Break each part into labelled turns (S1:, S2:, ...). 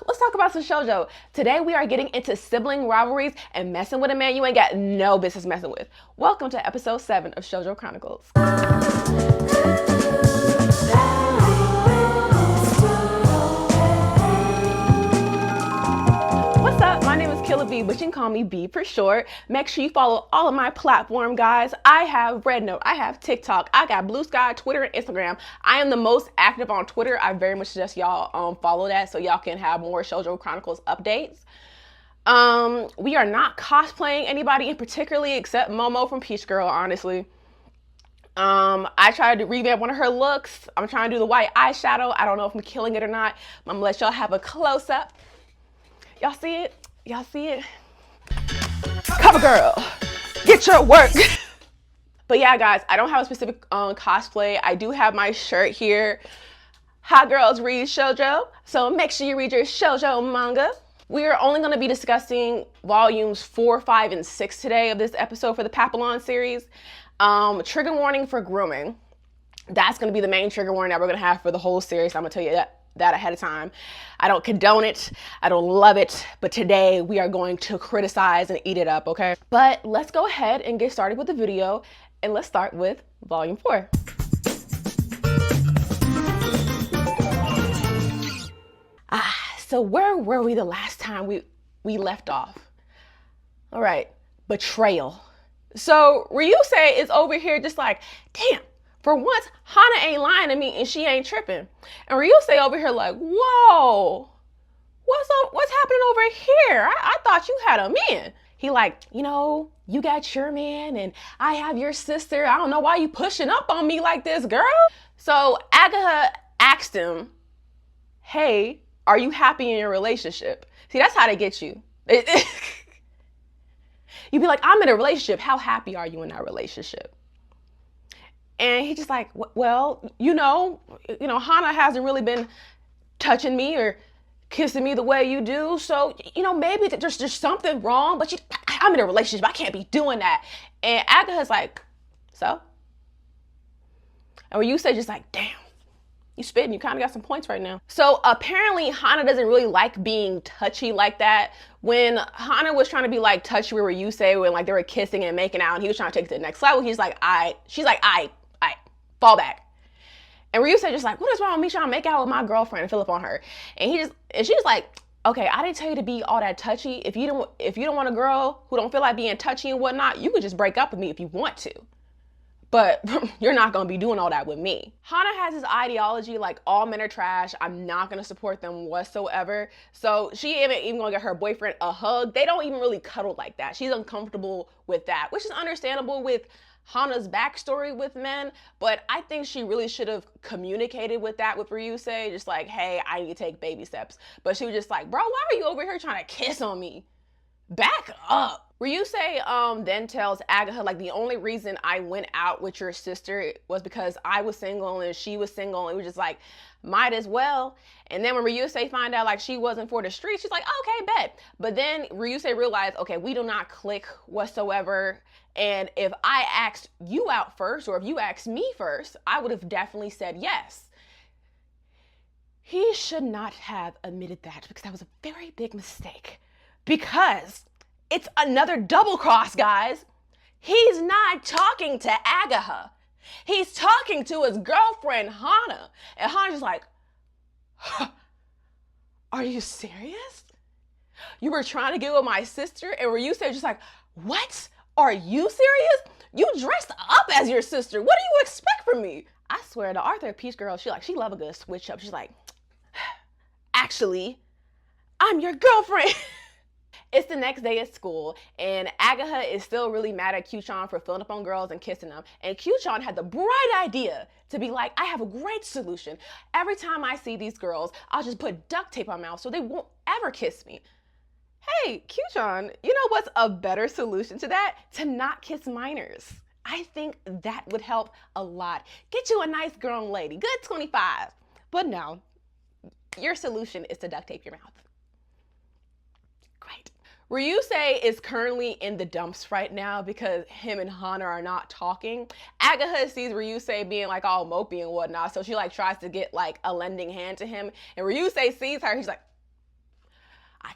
S1: let's talk about some shoujo. Today we are getting into sibling rivalries and messing with a man you ain't got no business messing with. Welcome to episode 7 of Shojo Chronicles. What's up? My name is Killer B, but you can call me B for short. Make sure you follow all of my platform, guys. I have Red Note, I have TikTok, I got Blue Sky, Twitter, and Instagram. I am the most active on Twitter. I very much suggest y'all follow that so y'all can have more Shojo Chronicles updates. We are not cosplaying anybody in particularly except Momo from Peach Girl, honestly. I tried to revamp one of her looks. I'm trying to do the white eyeshadow. I don't know if I'm killing it or not. I'm gonna let y'all have a close-up. Y'all see it? Y'all see it? Cover girl, get your work. But yeah, guys, I don't have a specific cosplay. I do have my shirt here. Hot girls read shoujo, so make sure you read your shoujo manga. We are only going to be discussing volumes 4, 5, and 6 today of this episode for the Papillon series. Trigger warning for grooming. That's going to be the main trigger warning that we're going to have for the whole series. I'm going to tell you that ahead of time. I don't condone it. I don't love it. But today we are going to criticize and eat it up, okay? But let's go ahead and get started with the video. And let's start with volume 4. So where were we the last time we left off? All right, betrayal. So Ryusei is over here just like, damn, for once, Hana ain't lying to me and she ain't tripping. And Ryusei over here like, whoa, what's up? What's happening over here? I thought you had a man. He like, you know, you got your man and I have your sister. I don't know why you pushing up on me like this, girl. So Agaha asked him, hey, are you happy in your relationship? See, that's how they get you. You'd be like, I'm in a relationship. How happy are you in that relationship? And he just like, well, you know, Hana hasn't really been touching me or kissing me the way you do. So, you know, maybe there's something wrong, but I'm in a relationship. I can't be doing that. And Agaha's like, so? And where you say just like, damn, you spitting, you kind of got some points right now. So apparently Hana doesn't really like being touchy like that. When Hana was trying to be like touchy with Ryusei when like they were kissing and making out and he was trying to take it to the next level, she's like, I fall back. And Ryusei just like, what is wrong with me trying to make out with my girlfriend and fill up on her? And she was like, okay, I didn't tell you to be all that touchy. If you don't want a girl who don't feel like being touchy and whatnot, you could just break up with me if you want to. But you're not going to be doing all that with me. Hana has this ideology like all men are trash. I'm not going to support them whatsoever. So she ain't even going to get her boyfriend a hug. They don't even really cuddle like that. She's uncomfortable with that, which is understandable with Hana's backstory with men. But I think she really should have communicated with that with Ryusei. Just like, hey, I need to take baby steps. But she was just like, bro, why are you over here trying to kiss on me? Back up. Ryusei then tells Agaha, like, the only reason I went out with your sister was because I was single and she was single. And it was just like, might as well. And then when Ryusei find out like she wasn't for the streets, she's like, okay, bet. But then Ryusei realized, okay, we do not click whatsoever. And if I asked you out first, or if you asked me first, I would have definitely said yes. He should not have admitted that because that was a very big mistake. Because it's another double cross, guys. He's not talking to Agaha. He's talking to his girlfriend, Hana. And Hana's just like, huh, are you serious? You were trying to get with my sister? And Ryusei just like, what? Are you serious? You dressed up as your sister. What do you expect from me? I swear, the Arthur Peach Girl, she love a good switch up. She's like, actually, I'm your girlfriend. It's the next day at school, and Agaha is still really mad at Kyuchan for filling up on girls and kissing them. And Kyuchan had the bright idea to be like, I have a great solution. Every time I see these girls, I'll just put duct tape on my mouth so they won't ever kiss me. Hey, Kyuchan, you know what's a better solution to that? To not kiss minors. I think that would help a lot. Get you a nice grown lady, good 25. But no, your solution is to duct tape your mouth. Great. Ryusei is currently in the dumps right now because him and Hana are not talking. Agaha sees Ryusei being like all mopey and whatnot, so she like tries to get like a lending hand to him. And Ryusei sees her, he's like,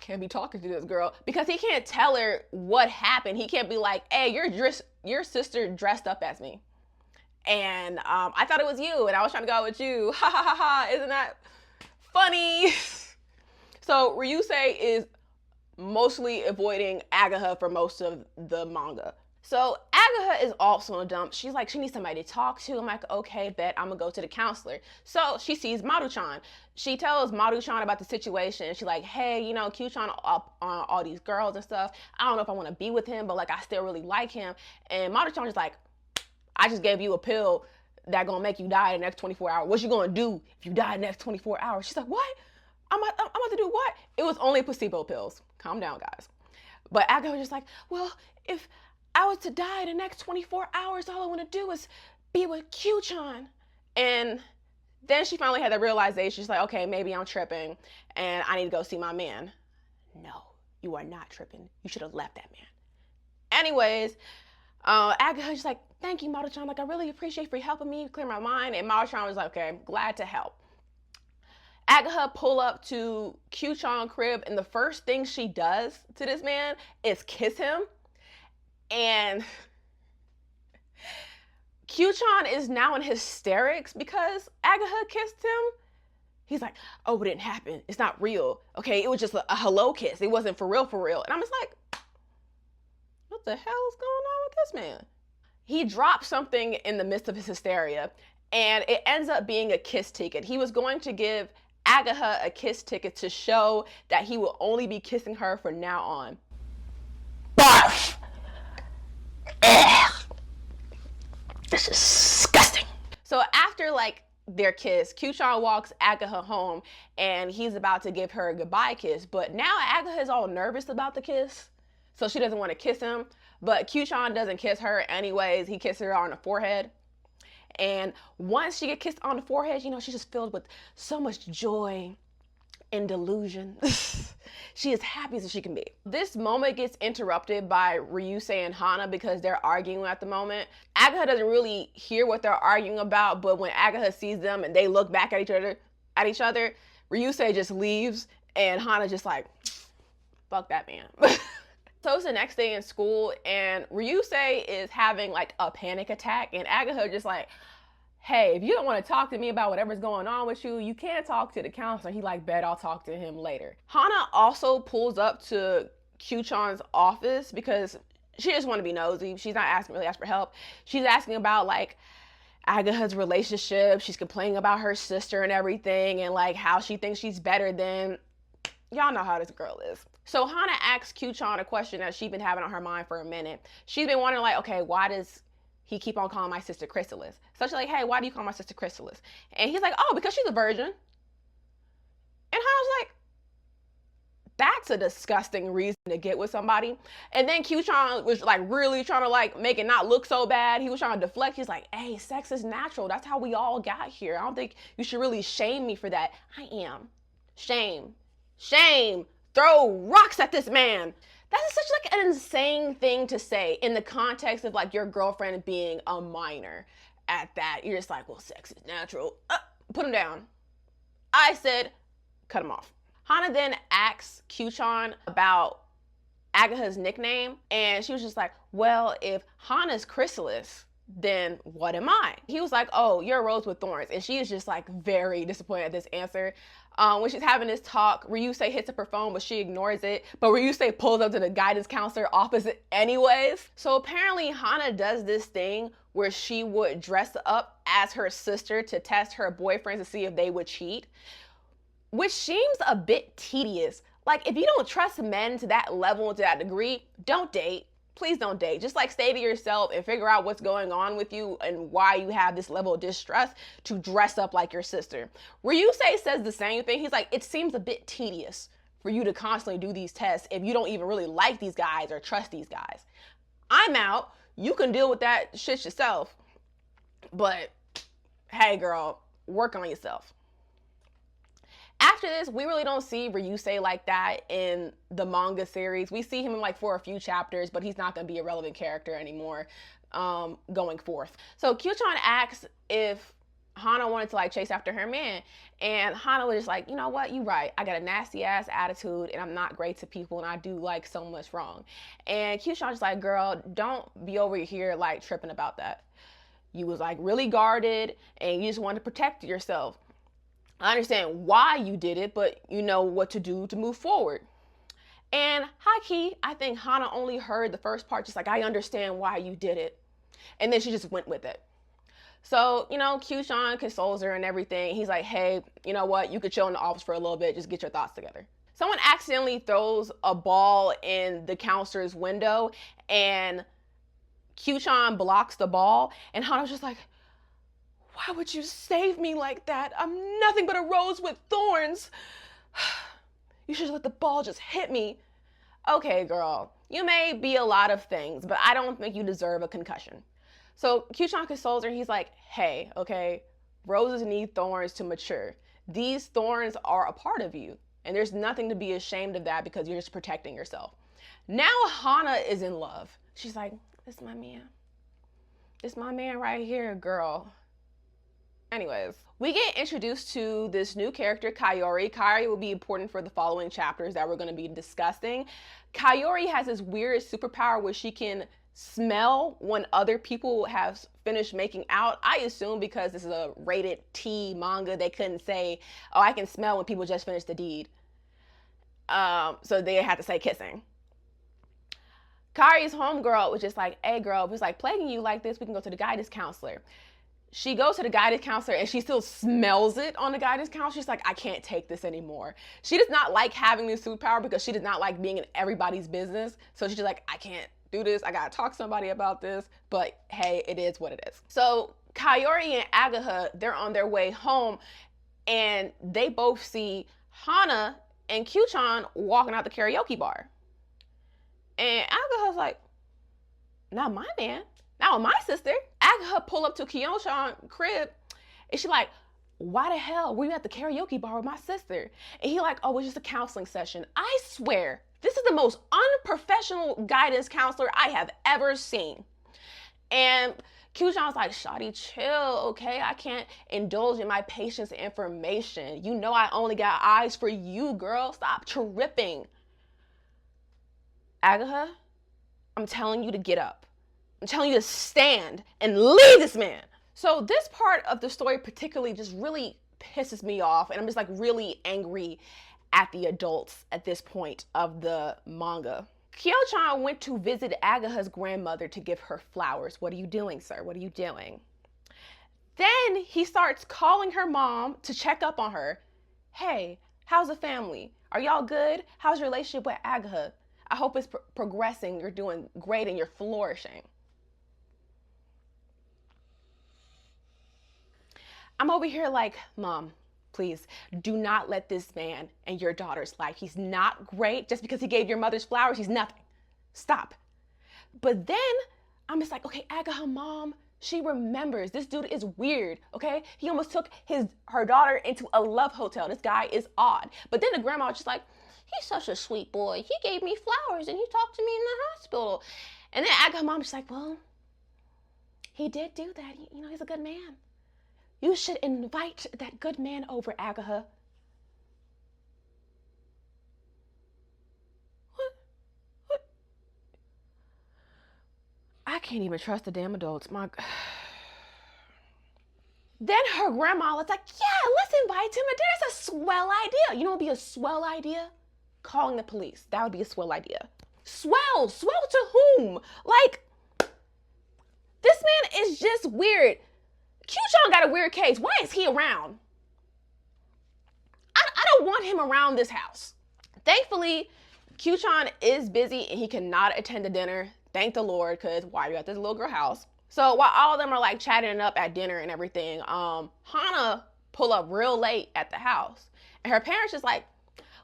S1: can't be talking to this girl, because he can't tell her what happened. He can't be like, hey, your sister dressed up as me, and I thought it was you, and I was trying to go out with you. Ha ha ha ha! Isn't that funny? So Ryusei is mostly avoiding Agaha for most of the manga. So Agaha is also in a dump. She's like, she needs somebody to talk to. I'm like, okay, bet I'm gonna go to the counselor. So she sees Maru-chan. She tells Maru-chan about the situation. She's like, hey, you know, Q-chan up on all these girls and stuff. I don't know if I want to be with him, but like, I still really like him. And Maru-chan is like, I just gave you a pill that gonna make you die in the next 24 hours. What you gonna do if you die in the next 24 hours? She's like, what? I'm about to do what? It was only placebo pills. Calm down, guys. But Agaha was just like, well, if I was to die in the next 24 hours, all I want to do is be with Q-chan. And then she finally had the realization. She's like, okay, maybe I'm tripping and I need to go see my man. No, you are not tripping. You should have left that man. Anyways, Agaha's like, thank you, Maru-chan. Like, I really appreciate for you helping me clear my mind. And Maru-chan was like, okay, glad to help. Agaha pull up to Q-chan crib, and the first thing she does to this man is kiss him. And Q-chan is now in hysterics because Agaha kissed him. He's like, oh, it didn't happen. It's not real. Okay, it was just a hello kiss. It wasn't for real, for real. And I'm just like, what the hell is going on with this man? He dropped something in the midst of his hysteria, and it ends up being a kiss ticket. He was going to give Agaha a kiss ticket to show that he will only be kissing her from now on. Barf! Ugh. This is disgusting. So after like their kiss, Q-chan walks Agaha home, and he's about to give her a goodbye kiss. But now Agaha is all nervous about the kiss, so she doesn't want to kiss him. But Q-chan doesn't kiss her anyways. He kisses her on the forehead. And once she gets kissed on the forehead, you know, she's just filled with so much joy and delusion. She is happy as she can be. This moment gets interrupted by Ryusei and Hana because they're arguing at the moment. Agaha doesn't really hear what they're arguing about, but when Agaha sees them and they look back at each other, Ryusei just leaves, and Hana's just like, fuck that man. So it's the next day in school, and Ryusei is having like a panic attack, and Agaha just like, hey, if you don't want to talk to me about whatever's going on with you, you can't talk to the counselor. He like, bet I'll talk to him later. Hana also pulls up to Q-chan's office because she just want to be nosy. She's not really asking for help. She's asking about like Agaha's relationship. She's complaining about her sister and everything, and like how she thinks she's better than, y'all know how this girl is. So Hana asks Q-chan a question that she's been having on her mind for a minute. She's been wondering like, okay, why does he keep on calling my sister Chrysalis? So she's like, hey, why do you call my sister Chrysalis? And he's like, oh, because she's a virgin. And Hana's like, that's a disgusting reason to get with somebody. And then Q-chan was like really trying to like make it not look so bad. He was trying to deflect. He's like, hey, sex is natural. That's how we all got here. I don't think you should really shame me for that. I am. Shame. Shame. Throw rocks at this man. That is such like an insane thing to say in the context of like your girlfriend being a minor at that. You're just like, well, sex is natural. Put him down. I said, cut him off. Hana then asks Q-chan about Agaha's nickname, and she was just like, well, if Hana's Chrysalis, then what am I? He was like, oh, you're a rose with thorns. And she is just like very disappointed at this answer. When she's having this talk, Ryusei hits up her phone, but she ignores it. But Ryusei pulls up to the guidance counselor office anyways. So apparently Hana does this thing where she would dress up as her sister to test her boyfriends to see if they would cheat, which seems a bit tedious. Like, if you don't trust men to that level and to that degree, don't date. Please don't date. Just like stay to yourself and figure out what's going on with you and why you have this level of distrust to dress up like your sister. Ryusei says the same thing. He's like, it seems a bit tedious for you to constantly do these tests if you don't even really like these guys or trust these guys. I'm out. You can deal with that shit yourself. But hey, girl, work on yourself. After this, we really don't see Ryusei like that in the manga series. We see him like for a few chapters, but he's not going to be a relevant character anymore going forth. So Q-chan asks if Hana wanted to like chase after her man, and Hana was just like, you know what, you right. I got a nasty ass attitude, and I'm not great to people, and I do like so much wrong. And Kyushan just like, girl, don't be over here like tripping about that. You was like really guarded, and you just wanted to protect yourself. I understand why you did it, but you know what to do to move forward. And high key, I think Hana only heard the first part, just like, I understand why you did it. And then she just went with it. So, you know, Kyushan consoles her and everything. He's like, hey, you know what? You could chill in the office for a little bit. Just get your thoughts together. Someone accidentally throws a ball in the counselor's window, and Kyushan blocks the ball. And Hana's just like, why would you save me like that? I'm nothing but a rose with thorns. You should let the ball just hit me. Okay, girl, you may be a lot of things, but I don't think you deserve a concussion. So Kyushan consoles her. He's like, hey, okay, roses need thorns to mature. These thorns are a part of you, and there's nothing to be ashamed of that because you're just protecting yourself. Now Hana is in love. She's like, this is my man. This is my man right here, girl. Anyways, we get introduced to this new character, Kaori. Kaori will be important for the following chapters that we're going to be discussing. Kaori has this weird superpower where she can smell when other people have finished making out. I assume because this is a rated T manga, they couldn't say, oh, I can smell when people just finished the deed. So they had to say kissing. Kaori's homegirl was just like, hey girl, if it's like plaguing you like this, we can go to the guidance counselor. She goes to the guidance counselor and she still smells it on the guidance counselor. She's like, I can't take this anymore. She does not like having this superpower because she does not like being in everybody's business. So she's just like, I can't do this. I gotta talk to somebody about this. But hey, it is what it is. So Kaori and Agaha, they're on their way home, and they both see Hana and Kyushan walking out the karaoke bar. And Agaha's like, not my man. Not with my sister. Agaha pull up to Kyushan's crib, and she like, why the hell were you at the karaoke bar with my sister? And he like, oh, it's just a counseling session. I swear, this is the most unprofessional guidance counselor I have ever seen. And Kyushan's like, shawty, chill, okay? I can't indulge in my patient's information. You know I only got eyes for you, girl. Stop tripping. Agaha, I'm telling you to get up. I'm telling you to stand and leave this man. So this part of the story particularly just really pisses me off, and I'm just like really angry at the adults at this point of the manga. Kyo-chan went to visit Agaha's grandmother to give her flowers. What are you doing, sir? What are you doing? Then he starts calling her mom to check up on her. Hey, how's the family? Are y'all good? How's your relationship with Agaha? I hope it's progressing. You're doing great and you're flourishing. I'm over here like, Mom, please do not let this man in your daughter's life. He's not great. Just because he gave your mother's flowers, he's nothing. Stop. But then I'm just like, okay, Agaha mom, she remembers. This dude is weird, okay? He almost took her daughter into a love hotel. This guy is odd. But then the grandma was just like, he's such a sweet boy. He gave me flowers and he talked to me in the hospital. And then Agaha mom's just like, well, he did do that. You know, he's a good man. You should invite that good man over, Agaha. What? I can't even trust the damn adults. Then her grandma was like, yeah, let's invite him. And there's a swell idea. You know what would be a swell idea? Calling the police. That would be a swell idea. Swell? Swell to whom? Like, this man is just weird. Kyushan got a weird case. Why is he around? I don't want him around this house. Thankfully, Kyushan is busy and he cannot attend the dinner. Thank the Lord, because why are you at this little girl house? So while all of them are like chatting it up at dinner and everything, Hana pull up real late at the house. And her parents just like,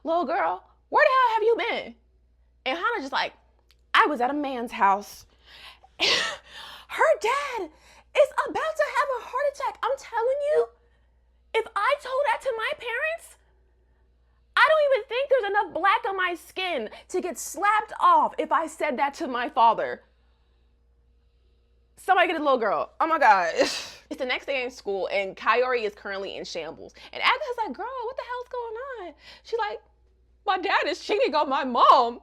S1: little girl, where the hell have you been? And Hana just like, I was at a man's house. Her dad is about to have a heart attack. I'm telling you, if I told that to my parents, I don't even think there's enough black on my skin to get slapped off if I said that to my father. Somebody get a little girl. Oh my God. It's the next day in school, and Kaori is currently in shambles. And Agatha's like, girl, what the hell's going on? She's like, my dad is cheating on my mom.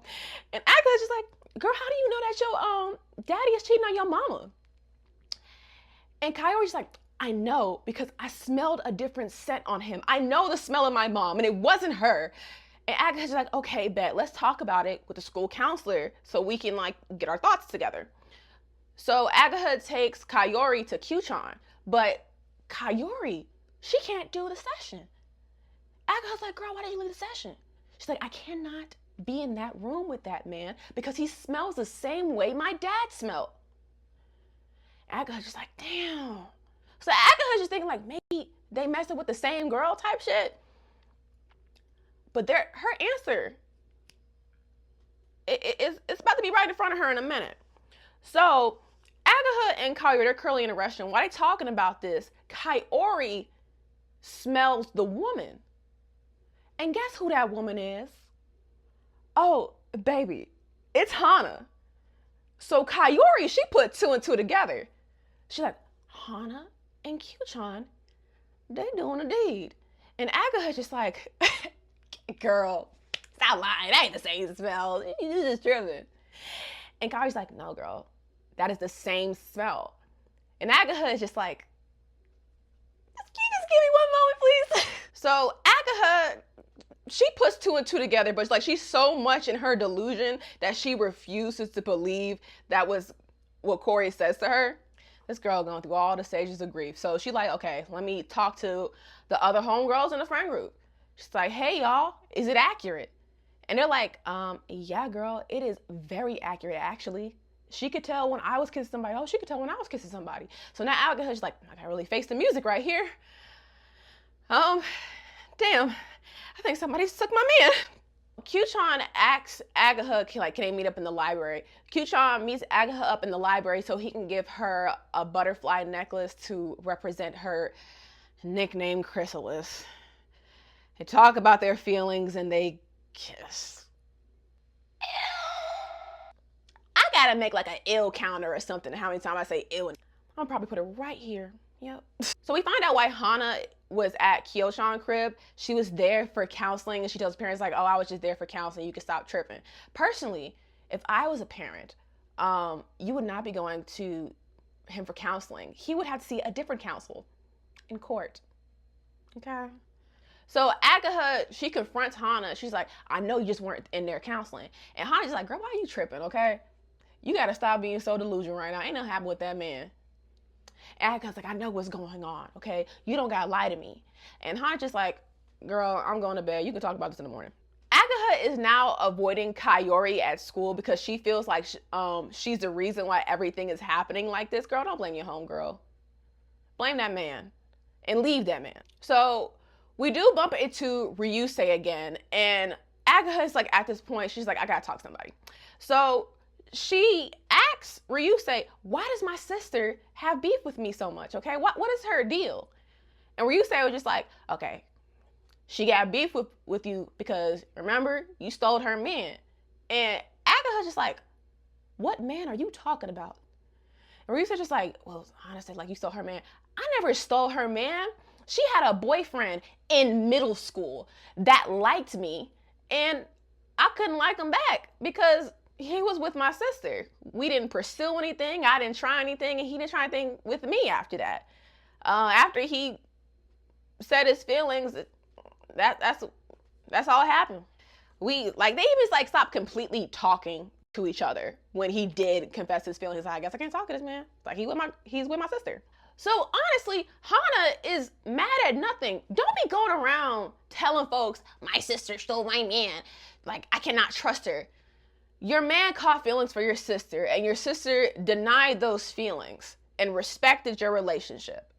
S1: And Agatha's just like, girl, how do you know that your daddy is cheating on your mama? And Kaori's like, I know, because I smelled a different scent on him. I know the smell of my mom, and it wasn't her. And Agatha's like, okay, bet, let's talk about it with the school counselor so we can like get our thoughts together. So Agatha takes Kaori to Kyuchan, but Kaori, she can't do the session. Agatha's like, girl, why did you leave the session? She's like, I cannot be in that room with that man because he smells the same way my dad smelled. Agatha's just like, damn. So Agatha's just thinking like, maybe they messing with the same girl type shit. But her answer, it's about to be right in front of her in a minute. So Agatha and Kaori, they're currently in a restaurant. While they talking about this, Kaori smells the woman. And guess who that woman is? Oh, baby, it's Hana. So Kaori, she put two and two together. She's like, Hana and Kyuchan, they doing a deed. And Agatha's just like, girl, stop lying. That ain't the same smell. You just tripping. And Kaori's like, no, girl, that is the same smell. And Agatha is just like, can you just give me 1 moment, please? So Agatha, she puts two and two together, but it's like she's so much in her delusion that she refuses to believe that was what Corey says to her. This girl going through all the stages of grief. So she's like, okay, let me talk to the other homegirls in the friend group. She's like, hey, y'all, is it accurate? And they're like, yeah, girl, it is very accurate, actually. She could tell when I was kissing somebody. Oh, she could tell when I was kissing somebody. So now Agatha's like, I gotta really face the music right here. Damn, I think somebody took my man. Kyuchan asks Agatha, like, can they meet up in the library? Kyuchan meets Agatha up in the library so he can give her a butterfly necklace to represent her nickname Chrysalis. They talk about their feelings and they kiss. I gotta make like an ill counter or something. How many times I say ill? I'll probably put it right here. Yep. So we find out why Hana was at Kyuchan's crib. She was there for counseling, and she tells parents like, oh, I was just there for counseling. You can stop tripping. Personally, if I was a parent, you would not be going to him for counseling. He would have to see a different counsel in court. Okay. So Agatha, she confronts Hana. She's like, I know you just weren't in there counseling. And Hana's like, girl, why are you tripping, okay? You got to stop being so delusional right now. Ain't nothing happening with that man. And Agatha's like, I know what's going on, okay? You don't got to lie to me. And Hana's just like, girl, I'm going to bed. You can talk about this in the morning. Agatha is now avoiding Kaori at school because she feels like she's the reason why everything is happening like this. Girl, don't blame your homegirl. Blame that man and leave that man. So we do bump into Ryusei again, and Agatha is like, at this point, she's like, I gotta talk to somebody. So she asks Ryusei, why does my sister have beef with me so much, okay? What is her deal? And Ryusei was just like, okay, she got beef with you because, remember, you stole her man. And Agatha's just like, what man are you talking about? And Ryusei's just like, well, honestly, like, you stole her man. I never stole her man. She had a boyfriend in middle school that liked me, and I couldn't like him back because he was with my sister. We didn't pursue anything. I didn't try anything, and he didn't try anything with me after that. After he said his feelings, that's all that happened. They even like stopped completely talking to each other when he did confess his feelings. He's like, I guess I can't talk to this man. Like he's with my sister. So honestly, Hana is mad at nothing. Don't be going around telling folks, my sister stole my man. Like, I cannot trust her. Your man caught feelings for your sister, and your sister denied those feelings and respected your relationship.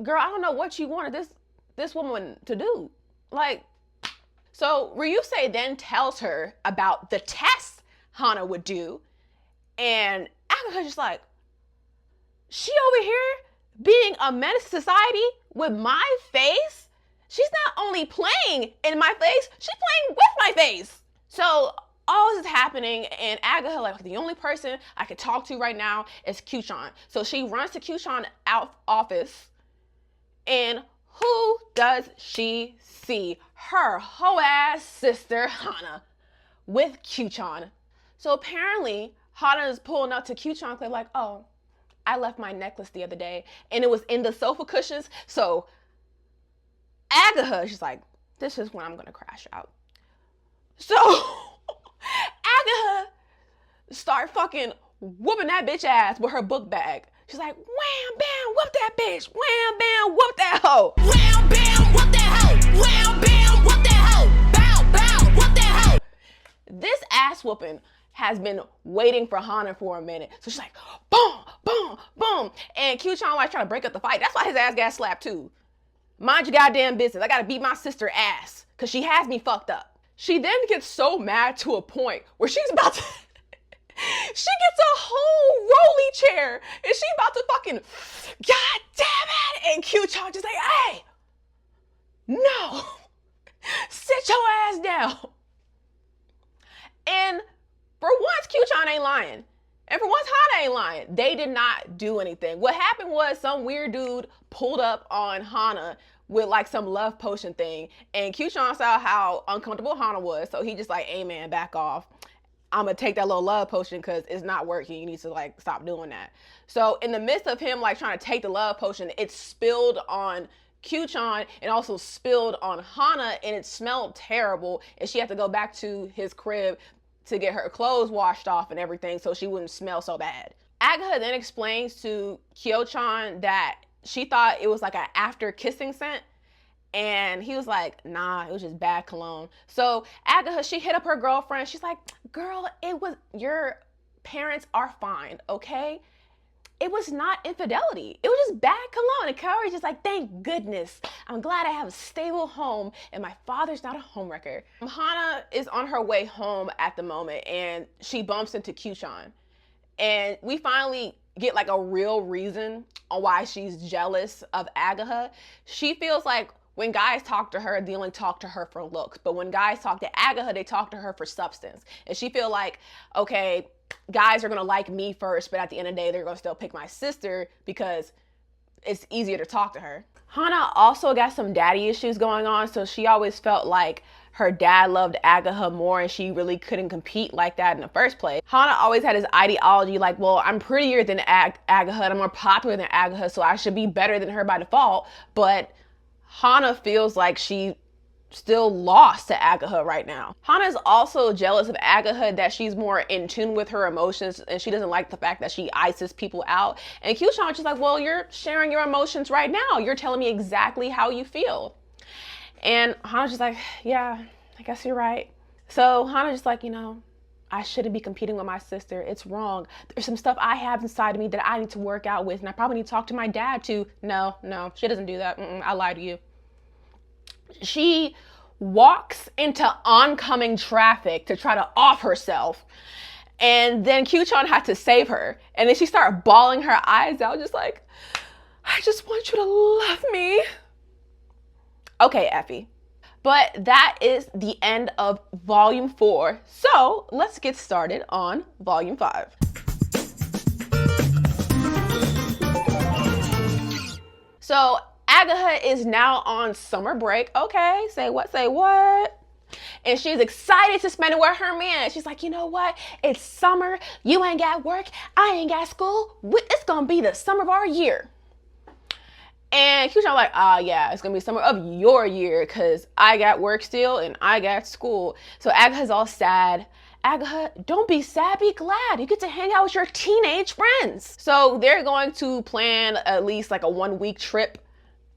S1: Girl, I don't know what you wanted this woman to do. Like, so Ryusei then tells her about the tests Hana would do, and Agatha's just like, she over here being a menace to society with my face? She's not only playing in my face, she's playing with my face. So all this is happening, and Agatha, like, the only person I could talk to right now is Q-chan. So she runs to Q-chan's office, and who does she see? Her whole ass sister, Hana, with Q-chan. So apparently, Hana is pulling up to Q-chan, like, oh, I left my necklace the other day, and it was in the sofa cushions. So Agatha, she's like, this is when I'm gonna crash out. So Agatha start fucking whooping that bitch ass with her book bag. She's like, wham, bam, whoop that bitch. Wham, bam, whoop that hoe. Wham, bam, whoop that hoe. Wham, bam, whoop that hoe. Bow, bow, whoop that hoe. This ass whooping has been waiting for Hana for a minute. So she's like, boom, boom, boom. And Q-chan was trying to break up the fight. That's why his ass got slapped too. Mind your goddamn business. I gotta beat my sister ass because she has me fucked up. She then gets so mad to a point where she's about to, she gets a whole rolly chair and she's about to fucking, god damn it. And Q-chan just like, hey, no, sit your ass down. And for once, Q-chan ain't lying. And for once, Hana ain't lying. They did not do anything. What happened was some weird dude pulled up on Hana with like some love potion thing. And Q-chan saw how uncomfortable Hana was. So he just like, hey man, back off. I'm gonna take that little love potion because it's not working. You need to like stop doing that. So in the midst of him like trying to take the love potion, it spilled on Q-chan and also spilled on Hana, and it smelled terrible. And she had to go back to his crib to get her clothes washed off and everything so she wouldn't smell so bad. Agatha then explains to Kyo-chan that she thought it was like an after kissing scent, and he was like, nah, it was just bad cologne. So Agatha, she hit up her girlfriend. She's like, girl, it was, your parents are fine, okay? It was not infidelity. It was just bad cologne. And Kaori's just like, thank goodness. I'm glad I have a stable home and my father's not a homewrecker. Hana is on her way home at the moment and she bumps into Q-chan. And we finally get like a real reason on why she's jealous of Agatha. She feels like when guys talk to her, they only talk to her for looks. But when guys talk to Agatha, they talk to her for substance. And she feel like, okay, guys are gonna like me first, but at the end of the day, they're gonna still pick my sister because it's easier to talk to her. Hana also got some daddy issues going on, so she always felt like her dad loved Agatha more and she really couldn't compete like that in the first place. Hana always had this ideology like, well, I'm prettier than Agatha and I'm more popular than Agatha, so I should be better than her by default. But Hana feels like she still lost to Agatha right now. Hana is also jealous of Agatha that she's more in tune with her emotions and she doesn't like the fact that she ices people out. And Q-chan is just like, well, you're sharing your emotions right now. You're telling me exactly how you feel. And Hana's just like, yeah, I guess you're right. So Hana's just like, you know, I shouldn't be competing with my sister. It's wrong. There's some stuff I have inside of me that I need to work out with and I probably need to talk to my dad too. No, she doesn't do that. I lied to you. She walks into oncoming traffic to try to off herself. And then Q-chan had to save her. And then she started bawling her eyes out, just like, I just want you to love me. Okay, Effie. But that is the end of volume 4. So let's get started on volume 5. So Agatha is now on summer break. Okay, say what, say what? And she's excited to spend it with her man. She's like, you know what? It's summer. You ain't got work. I ain't got school. It's going to be the summer of our year. And Q-chan like, yeah, it's going to be summer of your year because I got work still and I got school. So Agatha's all sad. Agatha, don't be sad, be glad. You get to hang out with your teenage friends. So they're going to plan at least like a 1-week trip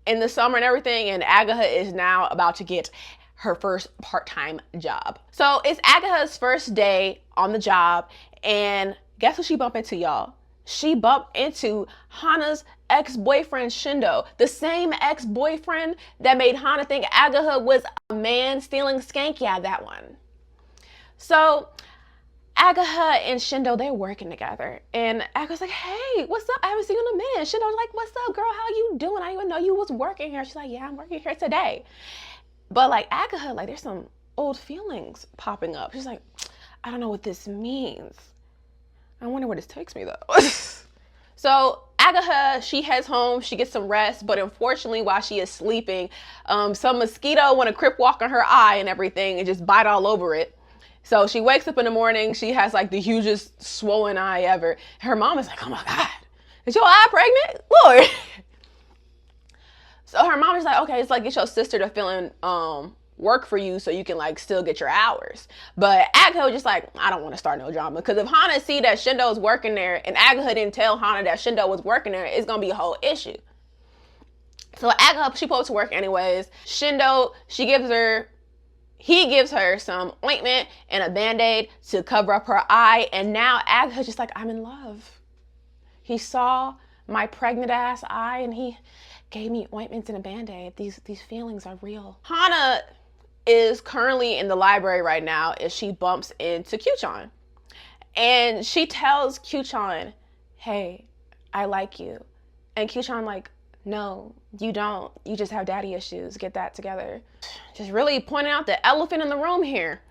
S1: in the summer and everything, and Agatha is now about to get her first part-time job. So it's Agatha's first day on the job, and guess who she bumped into, y'all? She bumped into Hana's ex-boyfriend, Shindo, the same ex-boyfriend that made Hana think Agatha was a man stealing skank. Yeah, that one. So Agatha and Shindo, they're working together. And Agatha's like, hey, what's up? I haven't seen you in a minute. Shindo's like, what's up, girl? How you doing? I didn't even know you was working here. She's like, yeah, I'm working here today. But like Agatha, like there's some old feelings popping up. She's like, I don't know what this means. I wonder where this takes me though. So Agatha, she heads home, she gets some rest, but unfortunately while she is sleeping, some mosquito want to crip walk on her eye and everything and just bite all over it. So she wakes up in the morning, she has like the hugest swollen eye ever. Her mom is like, oh my God, is your eye pregnant? Lord. So her mom is like, okay, it's like get your sister to fill in work for you so you can like still get your hours. But Agatha was just like, I don't want to start no drama, because if Hana see that Shindo's working there and Agatha didn't tell Hana that Shindo was working there, it's gonna be a whole issue. So Agatha, she pulls to work anyways. Shindo, he gives her some ointment and a band-aid to cover up her eye, and now Agatha's just like, I'm in love. He saw my pregnant ass eye and he gave me ointments and a band-aid. These feelings are real. Hana is currently in the library right now as she bumps into Kyuchan. And she tells Kyuchan, hey, I like you. And Kyuchan like, no, you don't. You just have daddy issues. Get that together. Just really pointing out the elephant in the room here.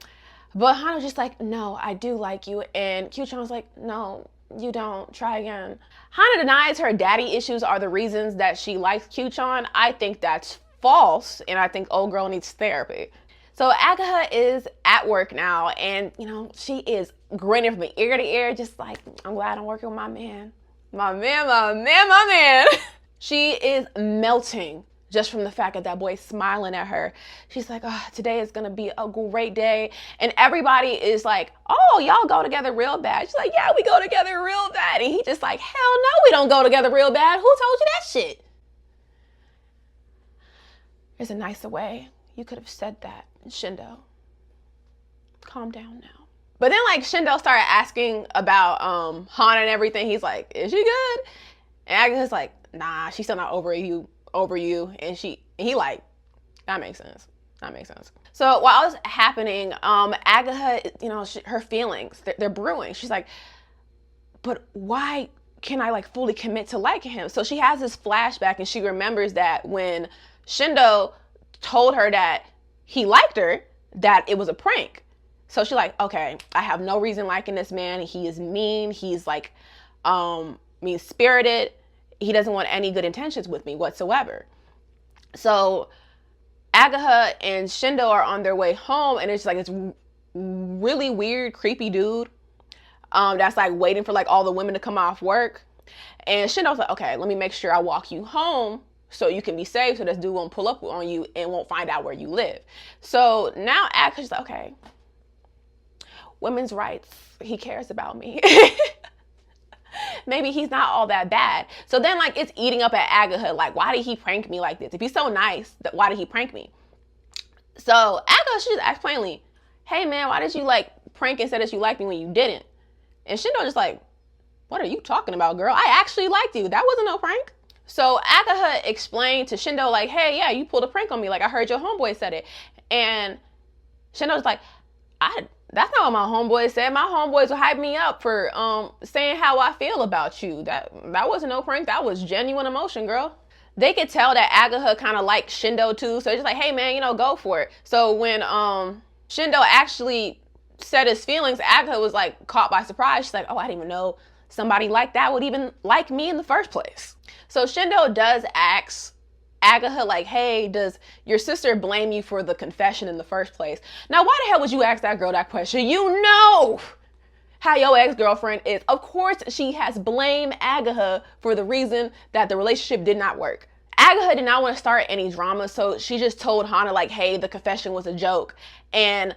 S1: But Hana's just like, no, I do like you. And Kyuchan's like, no, you don't. Try again. Hana denies her daddy issues are the reasons that she likes Kyuchan. I think that's false, and I think old girl needs therapy. So Agatha is at work now, and she is grinning from ear to ear, just like, I'm glad I'm working with my man. My man. She is melting just from the fact that boy's smiling at her. She's like, oh, today is gonna be a great day. And everybody is like, oh, y'all go together real bad. She's like, yeah, we go together real bad. And he just like, hell no, we don't go together real bad. Who told you that shit? There's a nicer way. You could have said that, Shindo. Calm down now. But then like Shindo started asking about Hana and everything. He's like, is she good? And Agatha's like, nah, she's still not over you. And he like, that makes sense. So while it's happening, Agatha, her feelings, they're brewing. She's like, but why can I like fully commit to liking him? So she has this flashback and she remembers that when Shindo told her that he liked her, that it was a prank. So she's like, okay, I have no reason liking this man. He is mean. He's like, mean-spirited. He doesn't want any good intentions with me whatsoever. So Agatha and Shindo are on their way home, and it's like this really weird, creepy dude that's like waiting for like all the women to come off work. And Shindo's like, okay, let me make sure I walk you home so you can be safe, so this dude won't pull up on you and won't find out where you live. So now Agatha's like, okay, women's rights, he cares about me. Maybe he's not all that bad. So then like it's eating up at Agatha, like, why did he prank me like this? If he's so nice, why did he prank me? So Agatha, she just asked plainly, hey man, why did you like prank and say that you liked me when you didn't? And Shindo just like, what are you talking about, girl? I actually liked you. That wasn't no prank. So Agatha explained to Shindo like, hey, yeah, you pulled a prank on me. Like I heard your homeboy said it. And Shindo's like, that's not what my homeboys said. My homeboys will hype me up for saying how I feel about you. That wasn't no prank. That was genuine emotion, girl. They could tell that Agatha kind of liked Shindo too. So it's just like, hey man, go for it. So when Shindo actually said his feelings, Agatha was like caught by surprise. She's like, oh, I didn't even know somebody like that would even like me in the first place. So Shindo does ask Agatha like, hey, does your sister blame you for the confession in the first place? Now, why the hell would you ask that girl that question? You know how your ex-girlfriend is. Of course, she has blamed Agatha for the reason that the relationship did not work. Agatha did not want to start any drama, so she just told Hana like, hey, the confession was a joke. And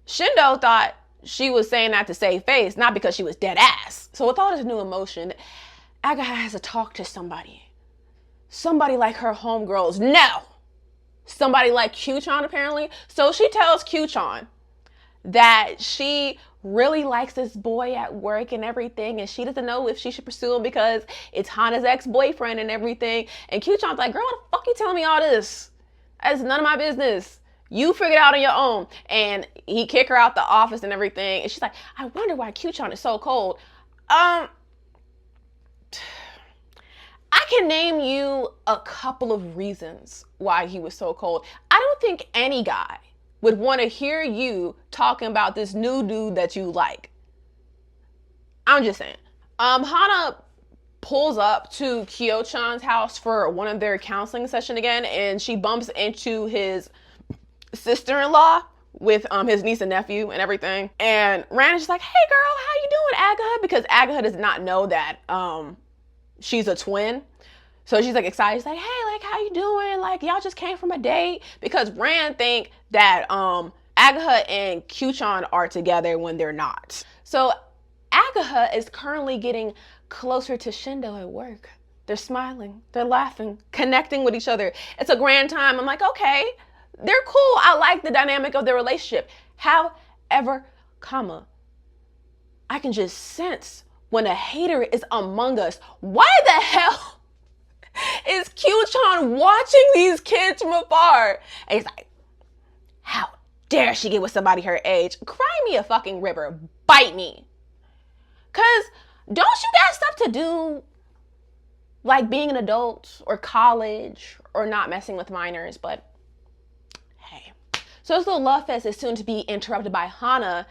S1: Shindo thought she was saying that to save face, not because she was dead ass. So with all this new emotion, Agatha has to talk to somebody. Somebody like her homegirls. No! Somebody like Kyuchan, apparently. So she tells Kyuchan that she really likes this boy at work and everything, and she doesn't know if she should pursue him because it's Hana's ex-boyfriend and everything. And Kyuchan's like, girl, what the fuck you telling me all this? That's none of my business. You figure it out on your own. And he kicked her out the office and everything. And she's like, I wonder why Kyuchan is so cold. I can name you a couple of reasons why he was so cold. I don't think any guy would want to hear you talking about this new dude that you like. I'm just saying. Hana pulls up to Kyo-chan's house for one of their counseling session again, and she bumps into his sister-in-law with his niece and nephew and everything. And Ran is just like, hey girl, how you doing, Agatha? Because Agatha does not know that she's a twin. So she's like excited. She's like, hey, like, how you doing? Like, y'all just came from a date? Because Ran think that Agatha and Kyo-chan are together when they're not. So Agatha is currently getting closer to Shindo at work. They're smiling, they're laughing, connecting with each other. It's a grand time. I'm like, okay, they're cool. I like the dynamic of their relationship. However, I can just sense when a hater is among us. Why the hell is Kyo-chan watching these kids from afar? And he's like, how dare she get with somebody her age? Cry me a fucking river. Bite me. Cause don't you got stuff to do, like being an adult or college or not messing with minors? But hey. So this little love fest is soon to be interrupted by Hana,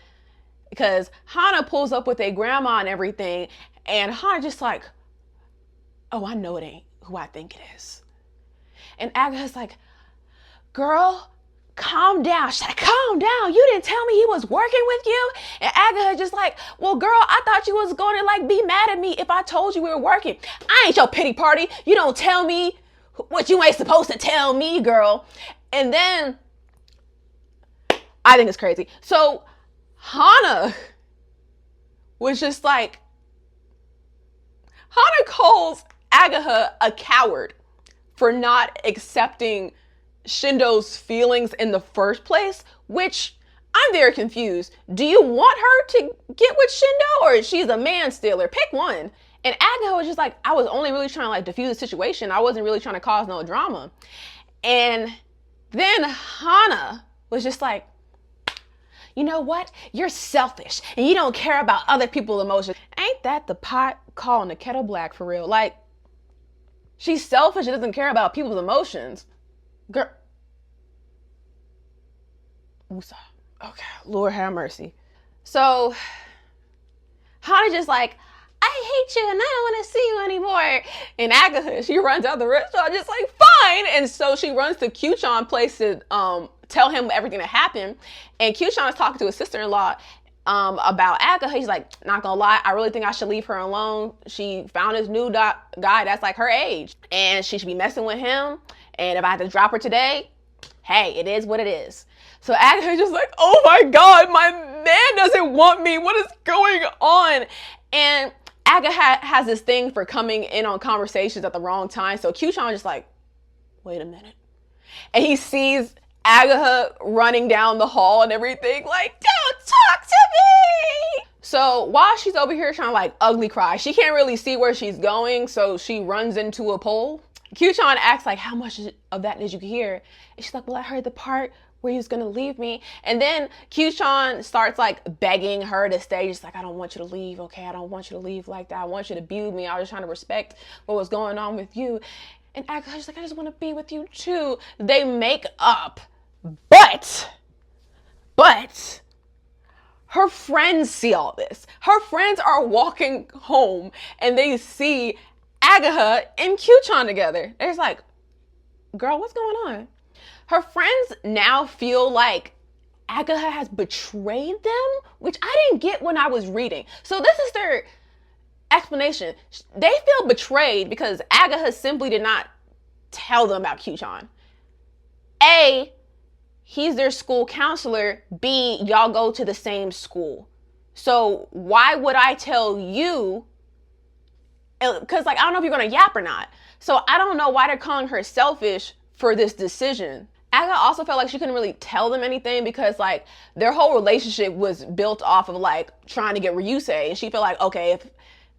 S1: because Hana pulls up with a grandma and everything, and Hana just like, oh, I know it ain't who I think it is. And Agatha's like, girl, calm down. She's like, calm down. You didn't tell me he was working with you. And Agatha just like, well, girl, I thought you was going to like be mad at me if I told you we were working. I ain't your pity party. You don't tell me what you ain't supposed to tell me, girl. And then I think it's crazy. So Hana was just like, Hana calls Agatha a coward for not accepting Shindo's feelings in the first place, which I'm very confused. Do you want her to get with Shindo, or she's a man stealer? Pick one. And Agatha was just like, I was only really trying to like diffuse the situation. I wasn't really trying to cause no drama. And then Hana was just like, you know what? You're selfish and you don't care about other people's emotions. Ain't that the pot calling the kettle black for real? Like, she's selfish and doesn't care about people's emotions. Girl. Usa. Okay, Lord have mercy. So Hana just like, I hate you and I don't want to see you anymore. And Agatha, she runs out the restaurant just like, fine. And so she runs to Kyo-chan's place to tell him everything that happened. And Kyo-chan is talking to his sister-in-law about Agatha. He's like, not gonna lie, I really think I should leave her alone. She found this new guy that's like her age, and she should be messing with him. And if I have to drop her today, hey, it is what it is. So Agatha's just like, oh my God, my man doesn't want me. What is going on? And Agatha has this thing for coming in on conversations at the wrong time. So Kyo-chan just like, wait a minute. And he sees Agatha running down the hall and everything, like, don't talk to me. So while she's over here trying to like ugly cry, she can't really see where she's going. So she runs into a pole. Kyo-chan asks like, how much of that did you hear? And she's like, well, I heard the part where he was gonna leave me. And then Kyo-chan starts like begging her to stay. Just like, I don't want you to leave, okay? I don't want you to leave like that. I want you to be with me. I was just trying to respect what was going on with you. And Agatha's like, I just want to be with you too. They make up, but her friends see all this. Her friends are walking home and they see Agatha and Kyo-chan together. They're just like, girl, what's going on? Her friends now feel like Agatha has betrayed them, which I didn't get when I was reading. So this is their explanation. They feel betrayed because Agatha simply did not tell them about Kyo-chan. A, he's their school counselor. B, y'all go to the same school. So why would I tell you? Because like, I don't know if you're going to yap or not. So I don't know why they're calling her selfish for this decision. Agatha also felt like she couldn't really tell them anything because like their whole relationship was built off of like trying to get Ryusei. And she felt like, okay, if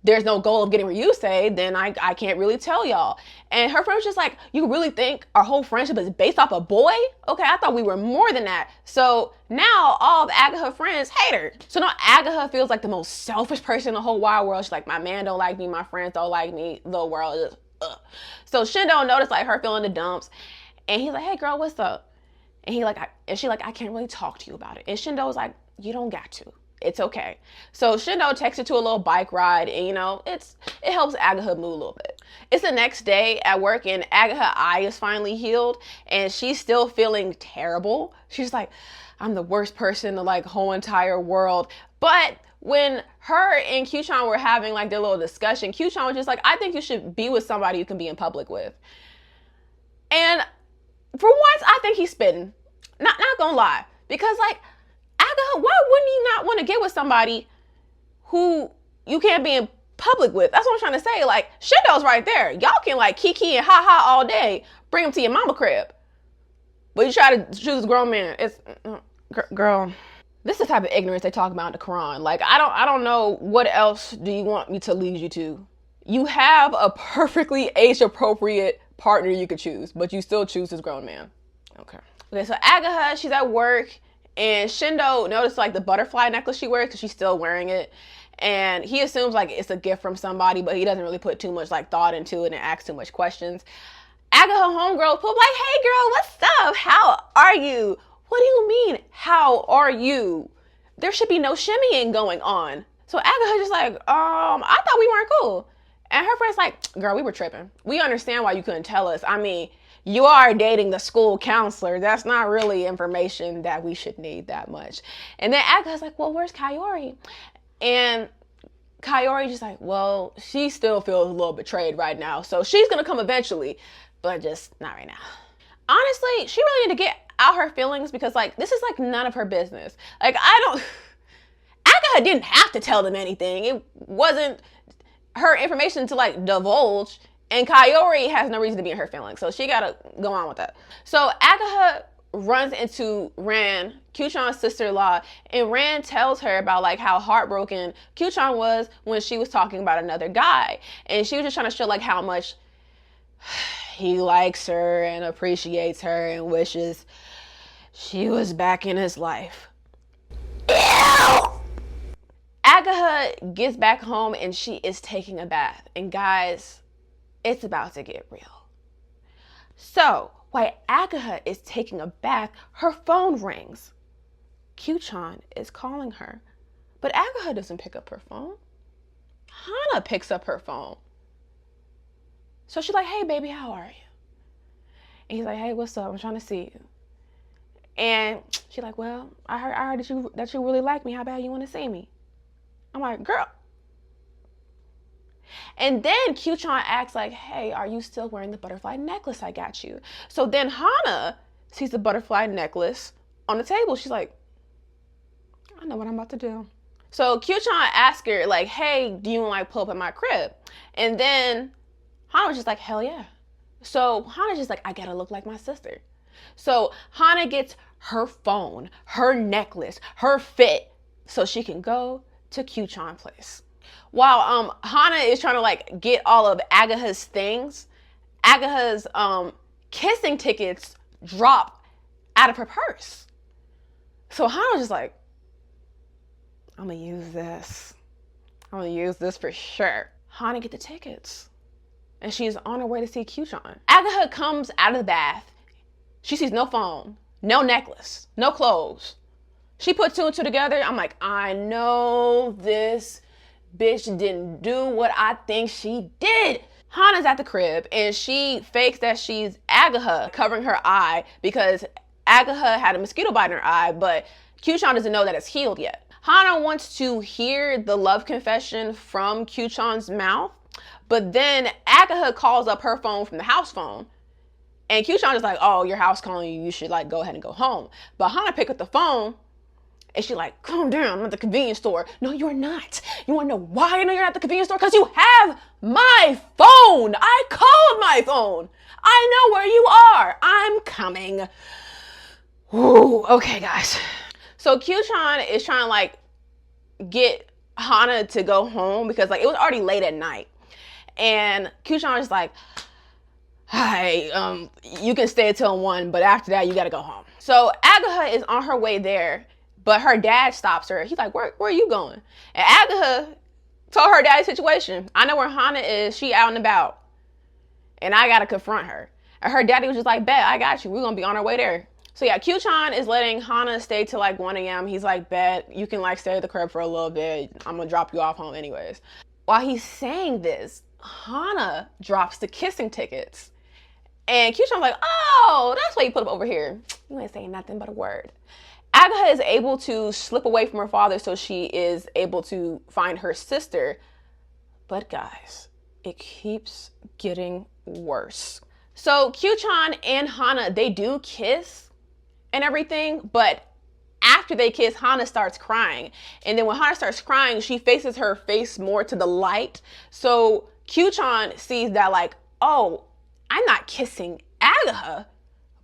S1: there's no goal of getting Ryusei, then I can't really tell y'all. And her friend was just like, you really think our whole friendship is based off a boy? Okay, I thought we were more than that. So now all of Agatha's friends hate her. So now Agatha feels like the most selfish person in the whole wide world. She's like, my man don't like me, my friends don't like me, the world is, ugh. So Shindo noticed like her feeling the dumps. And he's like, hey girl, what's up? And she like, I can't really talk to you about it. And Shindo was like, you don't got to. It's okay. So Shindo takes her to a little bike ride, and it helps Agaha move a little bit. It's the next day at work, and Agaha's eye is finally healed, and she's still feeling terrible. She's like, I'm the worst person in the like whole entire world. But when her and Q-chan were having like their little discussion, Q-chan was just like, I think you should be with somebody you can be in public with. And for once, I think he's spitting. Not gonna lie. Because like, Agaha, why wouldn't you not want to get with somebody who you can't be in public with? That's what I'm trying to say. Like, Shindo's right there. Y'all can like kiki and ha all day. Bring him to your mama crib. But you try to choose a grown man. It's, girl. This is the type of ignorance they talk about in the Quran. Like, I don't know what else do you want me to lead you to. You have a perfectly age-appropriate partner you could choose, but you still choose this grown man. Okay, so Agaha, she's at work, and Shindo noticed like the butterfly necklace she wears because she's still wearing it. And he assumes like it's a gift from somebody, but he doesn't really put too much like thought into it and ask too much questions. Agaha homegirl pull up like, hey girl, what's up? How are you? What do you mean, how are you? There should be no shimmying going on. So Agaha just like, I thought we weren't cool. And her friend's like, girl, we were tripping. We understand why you couldn't tell us. I mean, you are dating the school counselor. That's not really information that we should need that much. And then Agaha's like, well, where's Kaori? And Kaori just like, well, she still feels a little betrayed right now. So she's going to come eventually, but just not right now. Honestly, she really need to get out her feelings because like, this is like none of her business. Like, Agaha didn't have to tell them anything. It wasn't her information to like divulge, and Kaori has no reason to be in her feelings. So she gotta go on with that. So Agaha runs into Ran, Q-chan's sister-in-law, and Ran tells her about like how heartbroken Q-chan was when she was talking about another guy. And she was just trying to show like how much he likes her and appreciates her and wishes she was back in his life. Ew! Agaha gets back home and she is taking a bath. And guys, it's about to get real. So, while Agaha is taking a bath, her phone rings. Q-chan is calling her. But Agaha doesn't pick up her phone. Hana picks up her phone. So she's like, hey baby, how are you? And he's like, hey, what's up? I'm trying to see you. And she's like, well, I heard that you really like me. How bad you want to see me? I'm like, girl. And then Q-chan asks like, hey, are you still wearing the butterfly necklace I got you? So then Hana sees the butterfly necklace on the table. She's like, I know what I'm about to do. So Q-chan asks her like, hey, do you want to like pull up at my crib? And then Hana was just like, hell yeah. So Hana's just like, I gotta look like my sister. So Hana gets her phone, her necklace, her fit, so she can go to Q-chan's place. While Hana is trying to like get all of Agaha's things, Agaha's kissing tickets drop out of her purse. So Hana's just like, I'm gonna use this. I'm gonna use this for sure. Hana get the tickets. And she's on her way to see Q-chan. Agaha comes out of the bath. She sees no phone, no necklace, no clothes. She put two and two together. I'm like, I know this bitch didn't do what I think she did. Hana's at the crib and she fakes that she's Agaha, covering her eye because Agaha had a mosquito bite in her eye, but Q-chan doesn't know that it's healed yet. Hana wants to hear the love confession from Q-chan's mouth, but then Agaha calls up her phone from the house phone. And Q-chan is like, oh, your house calling you. You should like go ahead and go home. But Hana picked up the phone and she like, calm down, I'm at the convenience store. No, you're not. You want to know why I know you're at the convenience store? Because you have my phone. I called my phone. I know where you are. I'm coming. Ooh, okay, guys. So Q-chan is trying to like get Hana to go home because like it was already late at night. And Q-chan is like, hi, you can stay till 1, but after that you gotta go home. So Agaha is on her way there, but her dad stops her. He's like, where are you going? And Agaha told her dad's situation. I know where Hana is. She out and about. And I gotta confront her. And her daddy was just like, bet, I got you. We're gonna be on our way there. So yeah, Q-chan is letting Hana stay till like 1 a.m. He's like, bet you can like stay at the crib for a little bit. I'm gonna drop you off home anyways. While he's saying this, Hana drops the kissing tickets. And Q-chan's like, oh, that's why you put them over here. You ain't saying nothing but a word. Agatha is able to slip away from her father so she is able to find her sister. But guys, it keeps getting worse. So Q-chan and Hana, they do kiss and everything, but after they kiss, Hana starts crying. And then when Hana starts crying, she faces her face more to the light. So Q-chan sees that like, oh, I'm not kissing Agatha,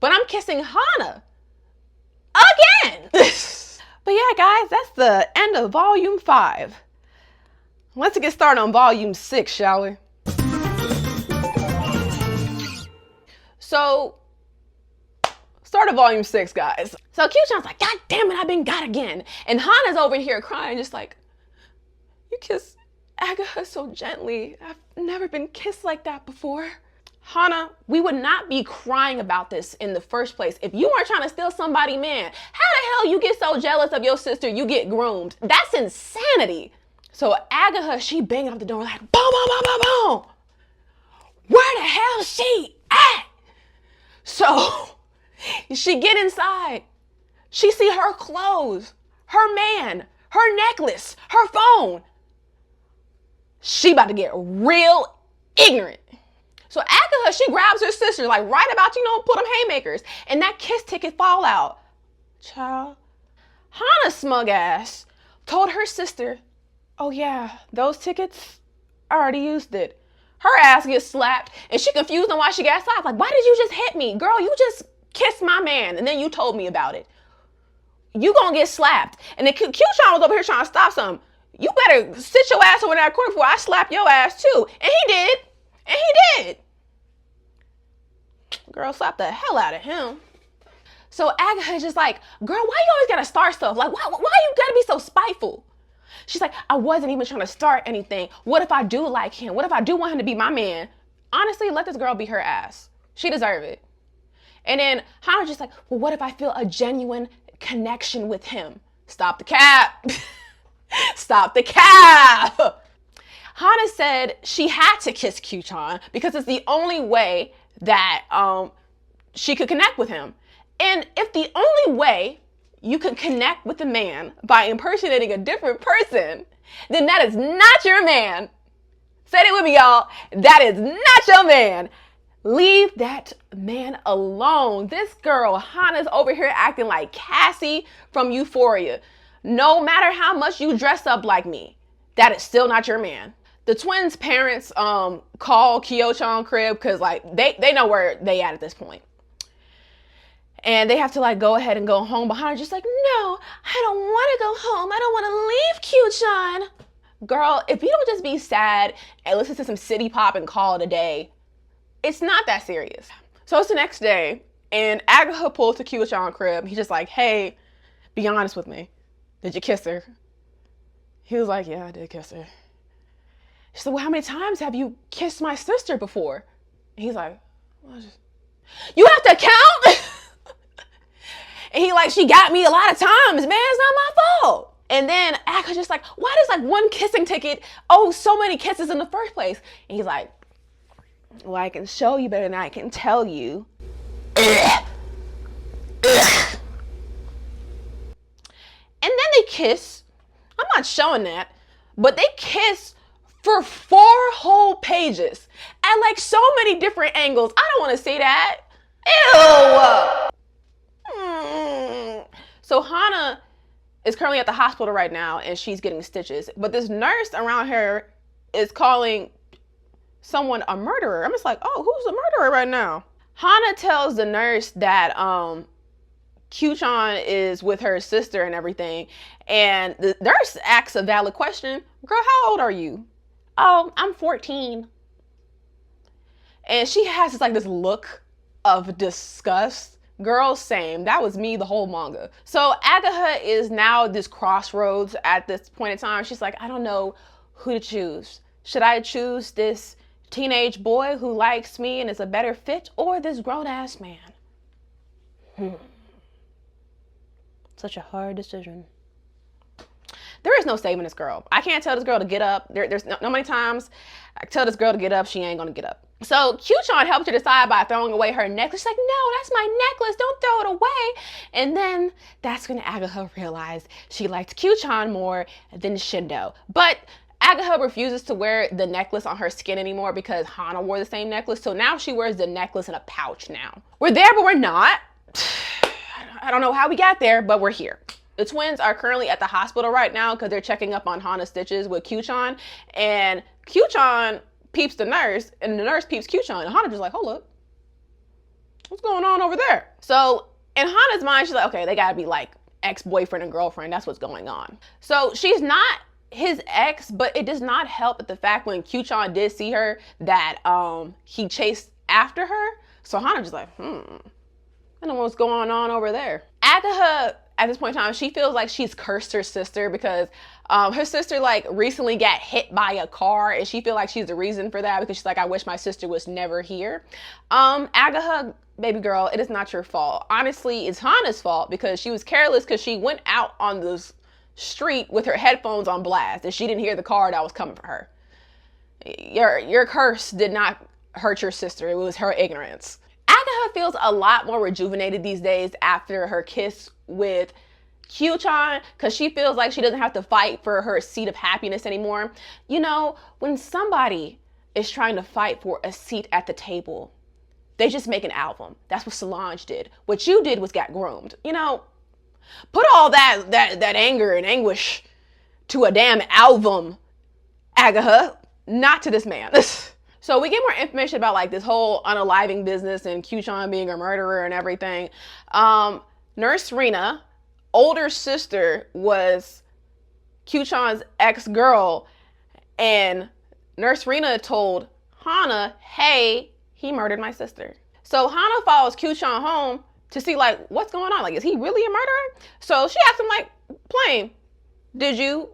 S1: but I'm kissing Hana again. But yeah, guys, that's the end of volume 5. Let's get started on volume 6, shall we? So, start of volume 6, guys. So Q-chan's like, God damn it, I've been got again. And Hana's over here crying, just like, you kiss Agatha so gently. I've never been kissed like that before. Hana, we would not be crying about this in the first place if you weren't trying to steal somebody's man. How the hell you get so jealous of your sister you get groomed? That's insanity. So Agatha, she banging up the door like, boom, boom, boom, boom, boom. Where the hell is she at? So she get inside. She see her clothes, her man, her necklace, her phone. She about to get real ignorant. So Agatha, she grabs her sister, like right about, put them haymakers. And that kiss ticket fall out. Child. Hana's smug ass told her sister, oh yeah, those tickets, I already used it. Her ass gets slapped and she confused on why she got slapped. Like, why did you just hit me? Girl, you just kissed my man and then you told me about it. You gonna get slapped. And then Q-chan was over here trying to stop something. You better sit your ass over in that corner before I slap your ass too. And he did. And he did. Girl, slap the hell out of him. So Agatha's just like, girl, why you always gotta start stuff? Like, why you gotta be so spiteful? She's like, I wasn't even trying to start anything. What if I do like him? What if I do want him to be my man? Honestly, let this girl beat her ass. She deserve it. And then Hana's just like, well, what if I feel a genuine connection with him? Stop the cap. Stop the cap. Hana said she had to kiss Q-chan because it's the only way that she could connect with him. And if the only way you can connect with a man by impersonating a different person, then that is not your man. Say it with me, y'all. That is not your man. Leave that man alone. This girl, Hana's over here acting like Cassie from Euphoria. No matter how much you dress up like me, that is still not your man. The twins' parents call Kyo-chan crib because like they know where they at this point. And they have to like go ahead and go home. But Hana's just like, no, I don't want to go home. I don't want to leave Q-chan. Girl, if you don't just be sad and listen to some city pop and call it a day, it's not that serious. So it's the next day and Agatha pulls to Q-chan crib. He's just like, hey, be honest with me. Did you kiss her? He was like, yeah, I did kiss her. She said, well, how many times have you kissed my sister before? And he's like, well, you have to count? And he like, she got me a lot of times, man. It's not my fault. And then Agatha's just like, why does like one kissing ticket owe so many kisses in the first place? And he's like, well, I can show you better than I can tell you. And then they kiss. I'm not showing that, but they kiss for 4 whole pages at like so many different angles. I don't want to see that. Ew. So Hana is currently at the hospital right now and she's getting stitches. But this nurse around her is calling someone a murderer. I'm just like, oh, who's a murderer right now? Hana tells the nurse that Q-chan is with her sister and everything. And the nurse asks a valid question. Girl, how old are you? Oh, I'm 14. And she has this look of disgust. Girl, same. That was me the whole manga. So Agatha is now at this crossroads at this point in time. She's like, I don't know who to choose. Should I choose this teenage boy who likes me and is a better fit, or this grown-ass man?
S2: Such a hard decision.
S1: There is no saving this girl. I can't tell this girl to get up. There's no many times I tell this girl to get up, she ain't gonna get up. So Q-chan helps her decide by throwing away her necklace. She's like, no, that's my necklace. Don't throw it away. And then that's when Agaha realized she liked Q-chan more than Shindo. But Agaha refuses to wear the necklace on her skin anymore because Hana wore the same necklace. So now she wears the necklace in a pouch now. We're there, but we're not. I don't know how we got there, but we're here. The twins are currently at the hospital right now because they're checking up on Hana's stitches with Q-chan. And Q-chan peeps the nurse, and the nurse peeps Q-chan. And Hana just like, hold up. What's going on over there? So in Hana's mind, she's like, okay, they gotta be like ex-boyfriend and girlfriend. That's what's going on. So she's not his ex, but it does not help at the fact when Q-chan did see her that he chased after her. So Hana just like, I don't know what's going on over there. Agaha, at this point in time, she feels like she's cursed her sister because her sister like recently got hit by a car, and she feels like she's the reason for that because she's like, I wish my sister was never here. Agaha, baby girl, it is not your fault. Honestly, it's Hana's fault because she was careless because she went out on the street with her headphones on blast and she didn't hear the car that was coming for her. Your curse did not hurt your sister. It was her ignorance. Agaha feels a lot more rejuvenated these days after her kiss with Q-chan because she feels like she doesn't have to fight for her seat of happiness anymore. You know, when somebody is trying to fight for a seat at the table, they just make an album. That's what Solange did. What you did was got groomed. You know, put all that anger and anguish to a damn album, Agaha, not to this man. So we get more information about like this whole unaliving business and Q-chan being a murderer and everything. Nurse Rina, older sister, was Q-chan's ex-girl, and Nurse Rina told Hana, hey, he murdered my sister. So Hana follows Q-chan home to see like what's going on. Like, is he really a murderer? So she asked him like, plain, did you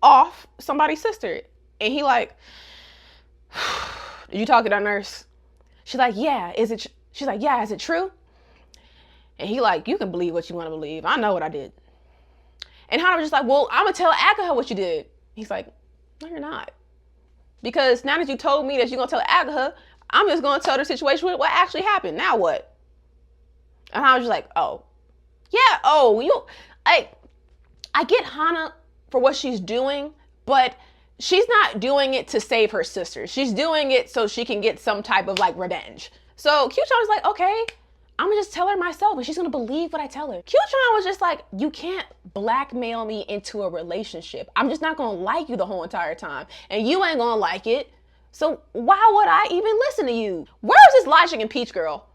S1: off somebody's sister? And he like, did you talk to that nurse? She's like, yeah, is it? She's like, yeah, is it true? And he like, you can believe what you want to believe. I know what I did. And Hana was just like, well, I'm gonna tell Agaha what you did. He's like, no, you're not. Because now that you told me that you're gonna tell Agaha, I'm just gonna tell the situation what actually happened. Now what? And I was just like, oh, yeah, I get Hana for what she's doing, but she's not doing it to save her sister. She's doing it so she can get some type of like revenge. So Q-chan was like, okay, I'm gonna just tell her myself and she's gonna believe what I tell her. Q-chan was just like, you can't blackmail me into a relationship. I'm just not gonna like you the whole entire time and you ain't gonna like it. So why would I even listen to you? Where's this logic in Peach Girl?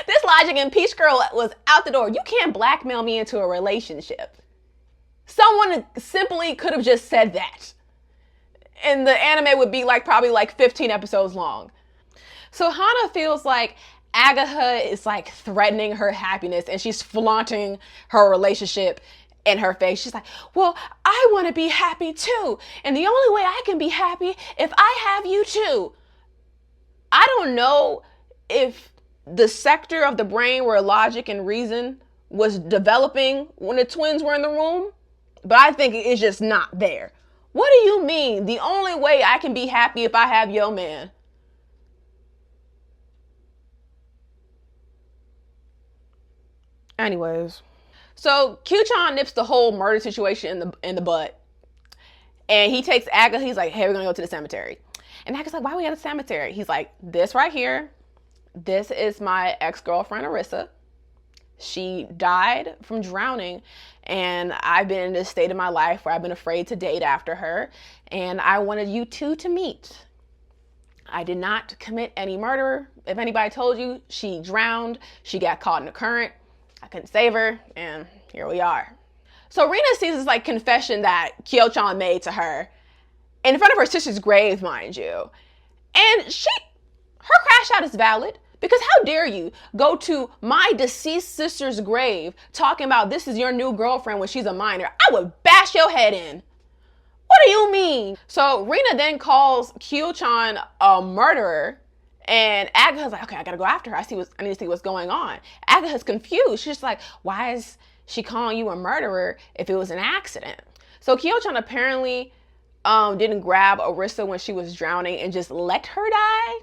S1: This logic in Peach Girl was out the door. You can't blackmail me into a relationship. Someone simply could have just said that. And the anime would be like probably like 15 episodes long. So Hana feels like Agaha is like threatening her happiness and she's flaunting her relationship in her face. She's like, well, I want to be happy too. And the only way I can be happy if I have you too. I don't know if the sector of the brain where logic and reason was developing when the twins were in the room, but I think it's just not there. What do you mean? The only way I can be happy if I have your man. Anyways, so Q-chan nips the whole murder situation in the bud. And he takes Aga, he's like, hey, we're gonna go to the cemetery. And Aga's like, why are we at the cemetery? He's like, this right here, this is my ex-girlfriend, Arissa. She died from drowning, and I've been in this state of my life where I've been afraid to date after her, and I wanted you two to meet. I did not commit any murder. If anybody told you, she drowned, she got caught in the current, I couldn't save her, and here we are. So Rina sees this like confession that Kyo-chan made to her in front of her sister's grave, mind you. And her crash out is valid because how dare you go to my deceased sister's grave talking about this is your new girlfriend when she's a minor. I would bash your head in. What do you mean? So Rina then calls Kyo-chan a murderer And Agatha's like, okay, I gotta go after her. I need to see what's going on. Agatha's confused. She's like, why is she calling you a murderer if it was an accident? So Kyo-chan apparently didn't grab Arisa when she was drowning and just let her die.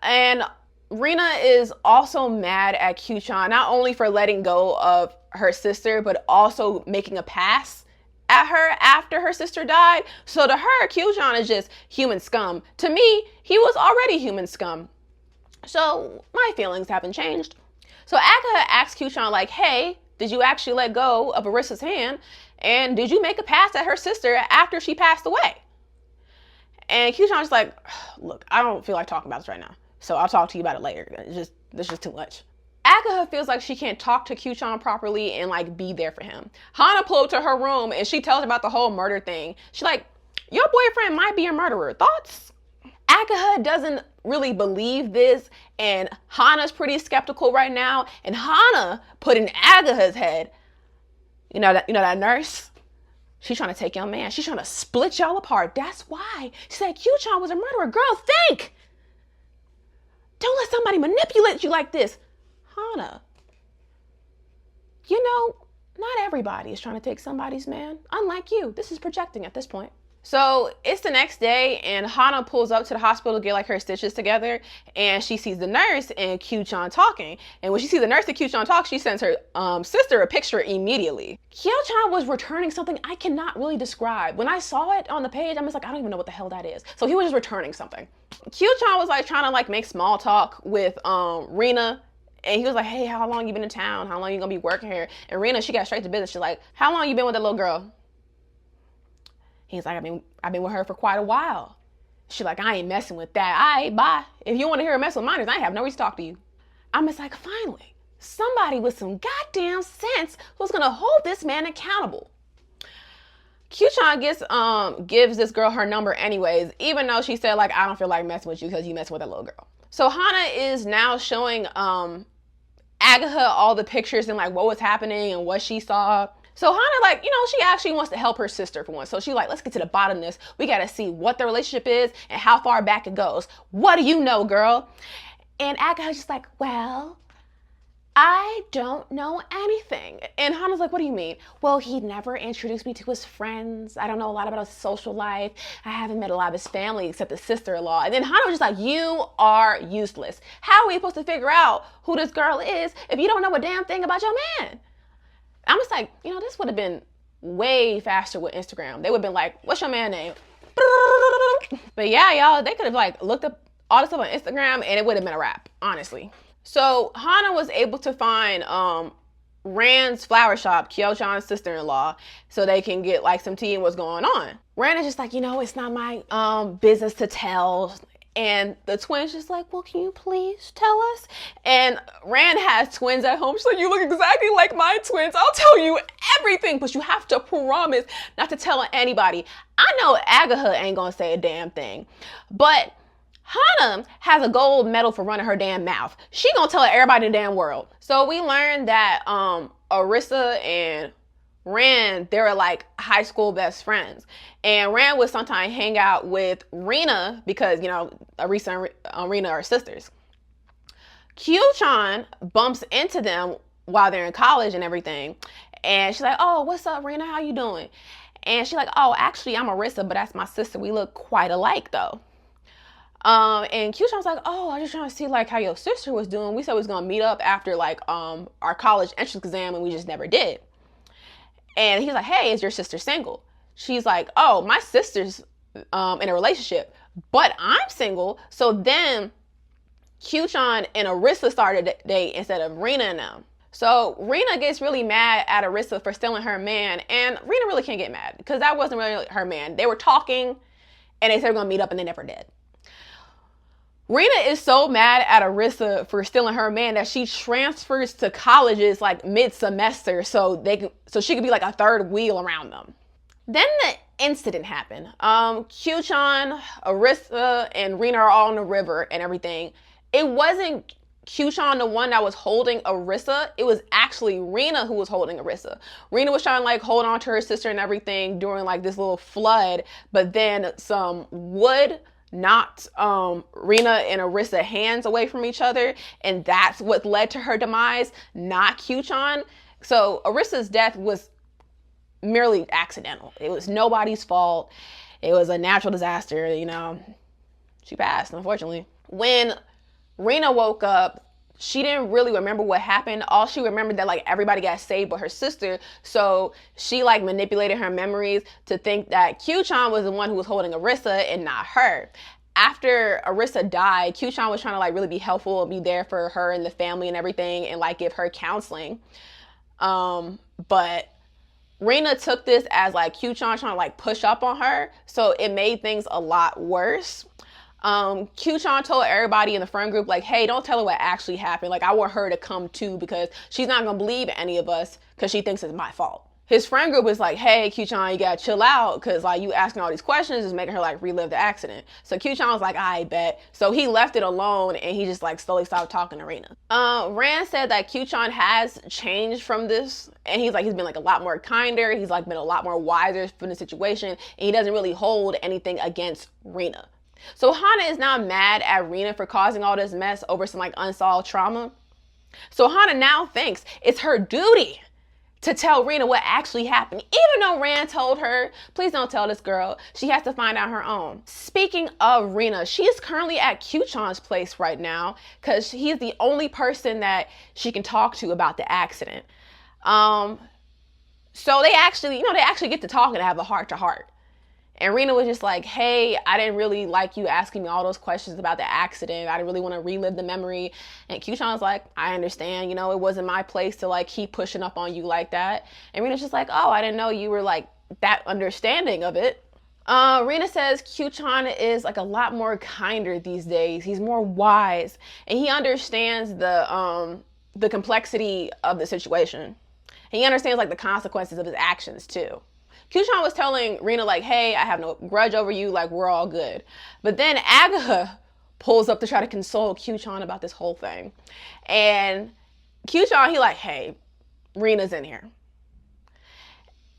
S1: And Rina is also mad at Kyo-chan, not only for letting go of her sister, but also making a pass at her after her sister died. So to her, Kyo-chan is just human scum. To me, he was already human scum. So my feelings haven't changed. So Agatha asks Kyo-chan like, hey, did you actually let go of Arisa's hand? And did you make a pass at her sister after she passed away? And Kyo-chan's like, look, I don't feel like talking about this right now. So I'll talk to you about it later. This is just too much. Agatha feels like she can't talk to Kyo-chan properly and like be there for him. Hana pulls up to her room and she tells her about the whole murder thing. She's like, your boyfriend might be a murderer. Thoughts? Agatha doesn't really believe this, and Hana's pretty skeptical right now. And Hana put in Agatha's head, you know that nurse? She's trying to take your man. She's trying to split y'all apart. That's why. She said Kyo-chan was a murderer. Girl, think! Don't let somebody manipulate you like this. Hana, you know, not everybody is trying to take somebody's man. Unlike you, this is projecting at this point. So it's the next day and Hana pulls up to the hospital to get like her stitches together, and she sees the nurse and Kyo-chan talking. And when she sees the nurse and Kyo-chan talk, she sends her sister a picture immediately. Kyo-chan was returning something I cannot really describe. When I saw it on the page, I'm just like, I don't even know what the hell that is. So he was just returning something. Kyo-chan was like trying to like make small talk with Rina. And he was like, hey, how long you been in town? How long you gonna be working here? And Rina, she got straight to business. She's like, how long you been with that little girl? He's like, I've been with her for quite a while. She's like, I ain't messing with that. All right, bye. If you want to hear her mess with minors, I have no reason to talk to you. I'm just like, finally, somebody with some goddamn sense who's gonna hold this man accountable. Kyo-chan gives this girl her number anyways, even though she said like, I don't feel like messing with you because you messing with that little girl. So Hana is now showing Agatha all the pictures and like what was happening and what she saw. So Hana, like, you know, she actually wants to help her sister for once. So she's like, let's get to the bottom of this. We got to see what the relationship is and how far back it goes. What do you know, girl? And Agatha's just like, well, I don't know anything. And Hana's like, what do you mean? Well, he never introduced me to his friends. I don't know a lot about his social life. I haven't met a lot of his family except his sister-in-law. And then Hana was just like, you are useless. How are we supposed to figure out who this girl is if you don't know a damn thing about your man? I'm just like, you know, this would have been way faster with Instagram. They would have been like, what's your man name? But yeah, y'all, they could have like looked up all this stuff on Instagram and it would have been a wrap, honestly. So Hana was able to find Rand's flower shop, Kyo-chan's sister-in-law, so they can get like some tea and what's going on. Rand is just like, you know, it's not my business to tell. And the twins just like, well, can you please tell us? And Rand has twins at home. She's like, you look exactly like my twins. I'll tell you everything, but you have to promise not to tell anybody. I know Agatha ain't gonna say a damn thing, but Hana has a gold medal for running her damn mouth. She gonna tell everybody in the damn world. So we learned that Arisa and Rand, they were like high school best friends. And Rand would sometimes hang out with Rina because, you know, Arisa and Rina are sisters. Kyo-chan bumps into them while they're in college and everything. And she's like, oh, what's up, Rina? How you doing? And she's like, oh, actually, I'm Arisa, but that's my sister. We look quite alike, though. And Kyo-chan's like, oh, I was just trying to see like how your sister was doing. We said we was gonna meet up after like our college entrance exam, and we just never did. And he's like, hey, is your sister single? She's like, oh, my sister's in a relationship, but I'm single. So then Kyo-chan and Arisa started a date instead of Rina and them. So Rina gets really mad at Arisa for stealing her man, and Rina really can't get mad because that wasn't really her man. They were talking and they said they were gonna meet up and they never did. Rina is so mad at Arisa for stealing her man that she transfers to colleges like mid-semester so she could be like a third wheel around them. Then the incident happened. Kyo-chan, Arisa, and Rina are all in the river and everything. It wasn't Kyo-chan the one that was holding Arisa. It was actually Rina who was holding Arisa. Rina was trying to like hold on to her sister and everything during like this little flood, but then some wood knocked Rina and Arisa hands away from each other, and that's what led to her demise, not Kyuchan. So Arisa's death was merely accidental. It was nobody's fault. It was a natural disaster, you know. She passed, unfortunately. When Rina woke up, she didn't really remember what happened. All she remembered that like everybody got saved but her sister. So she like manipulated her memories to think that Kyuchan was the one who was holding Arisa and not her. After Arisa died, Kyuchan was trying to like really be helpful and be there for her and the family and everything and like give her counseling. But Rina took this as like Kyuchan trying to like push up on her. So it made things a lot worse. Kyuchan told everybody in the friend group, like, hey, don't tell her what actually happened. Like, I want her to come too because she's not going to believe any of us because she thinks it's my fault. His friend group was like, hey, Kyuchan, you got to chill out because, like, you asking all these questions is making her, like, relive the accident. So Kyuchan was like, I bet. So he left it alone and he just, like, slowly stopped talking to Rina. Rand said that Kyuchan has changed from this and he's been, like, a lot more kinder. He's, like, been a lot more wiser from the situation and he doesn't really hold anything against Rina. So Hana is now mad at Rina for causing all this mess over some like unsolved trauma. So Hana now thinks it's her duty to tell Rina what actually happened. Even though Rand told her, please don't tell this girl. She has to find out her own. Speaking of Rina, she is currently at Kyuchan's place right now because he's the only person that she can talk to about the accident. So they actually get to talk and have a heart to heart. And Rina was just like, hey, I didn't really like you asking me all those questions about the accident. I didn't really want to relive the memory. And Kyuchan was like, I understand, you know, it wasn't my place to like keep pushing up on you like that. And Rina's just like, oh, I didn't know you were like that understanding of it. Rina says Kyuchan is like a lot more kinder these days. He's more wise and he understands the complexity of the situation. He understands like the consequences of his actions too. Kyuchan was telling Rina like, hey, I have no grudge over you, like we're all good. But then Agatha pulls up to try to console Kyuchan about this whole thing. And Kyuchan, he like, hey, Rina's in here.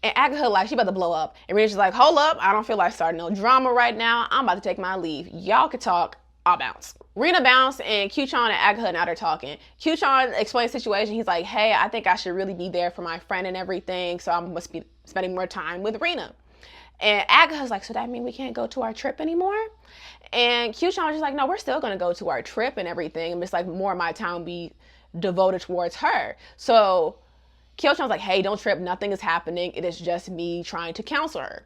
S1: And Agatha like, she about to blow up. And Rina's just like, hold up, I don't feel like starting no drama right now. I'm about to take my leave. Y'all can talk, I'll bounce. Rina bounced and Kyuchan and Agatha now they're talking. Kyuchan explains the situation. He's like, hey, I think I should really be there for my friend and everything. So I must be spending more time with Rina. And Agatha's like, so that means we can't go to our trip anymore? And Kyuchan was just like, no, we're still going to go to our trip and everything. And it's like more of my time will be devoted towards her. So Kyuchan's like, hey, don't trip. Nothing is happening. It is just me trying to counsel her.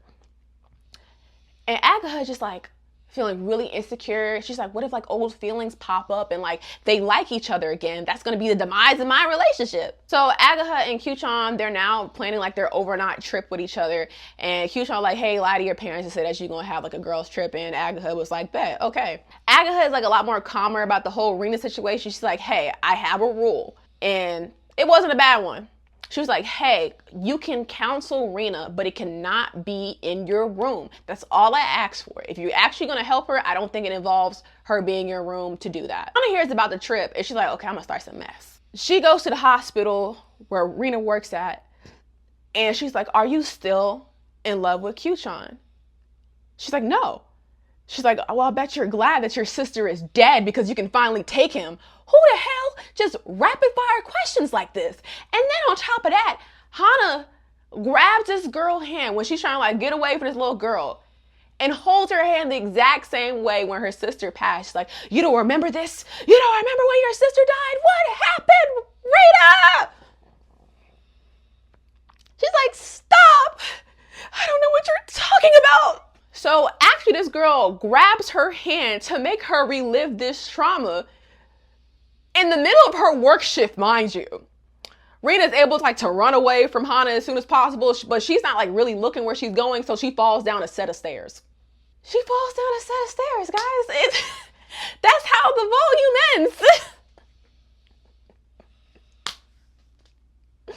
S1: And Agatha's just like, feeling really insecure. She's like, what if like old feelings pop up and like they like each other again? That's going to be the demise of my relationship. So Agatha and Kyuchan, they're now planning like their overnight trip with each other. And Kyuchan like, hey, lie to your parents and say that you're going to have like a girls trip. And Agatha was like, bet, okay. Agatha is like a lot more calmer about the whole Rina situation. She's like, hey, I have a rule. And it wasn't a bad one. She was like, hey, you can counsel Rina, but it cannot be in your room. That's all I asked for. If you're actually going to help her, I don't think it involves her being in your room to do that. Hana hears about the trip and she's like, okay, I'm going to start some mess. She goes to the hospital where Rina works at and she's like, are you still in love with Kyuchan? She's like, no. She's like, well, I bet you're glad that your sister is dead because you can finally take him. Who the hell just rapid fire questions like this? And then on top of that, Hana grabs this girl's hand when she's trying to like get away from this little girl and holds her hand the exact same way when her sister passed. She's like, you don't remember this? You don't remember when your sister died? What happened, Rita? She's like, stop. I don't know what you're talking about. So after this girl grabs her hand to make her relive this trauma, in the middle of her work shift, mind you, Rina's able to like to run away from Hana as soon as possible, but she's not like really looking where she's going, so she falls down a set of stairs. She falls down a set of stairs, guys. That's how the volume ends.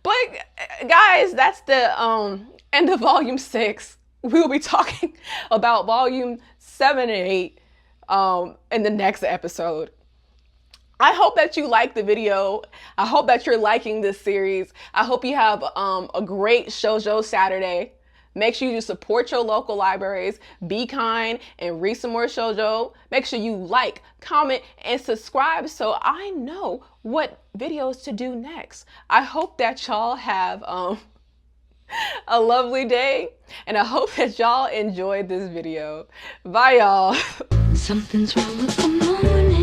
S1: But guys, that's the end of volume 6. We will be talking about volume 7 and 8 in the next episode. I hope that you like the video. I hope that you're liking this series. I hope you have a great Shojo Saturday. Make sure you support your local libraries, be kind, and read some more shoujo. Make sure you like, comment, and subscribe so I know what videos to do next. I hope that y'all have a lovely day, and I hope that y'all enjoyed this video. Bye, y'all.
S2: Something's wrong with the morning.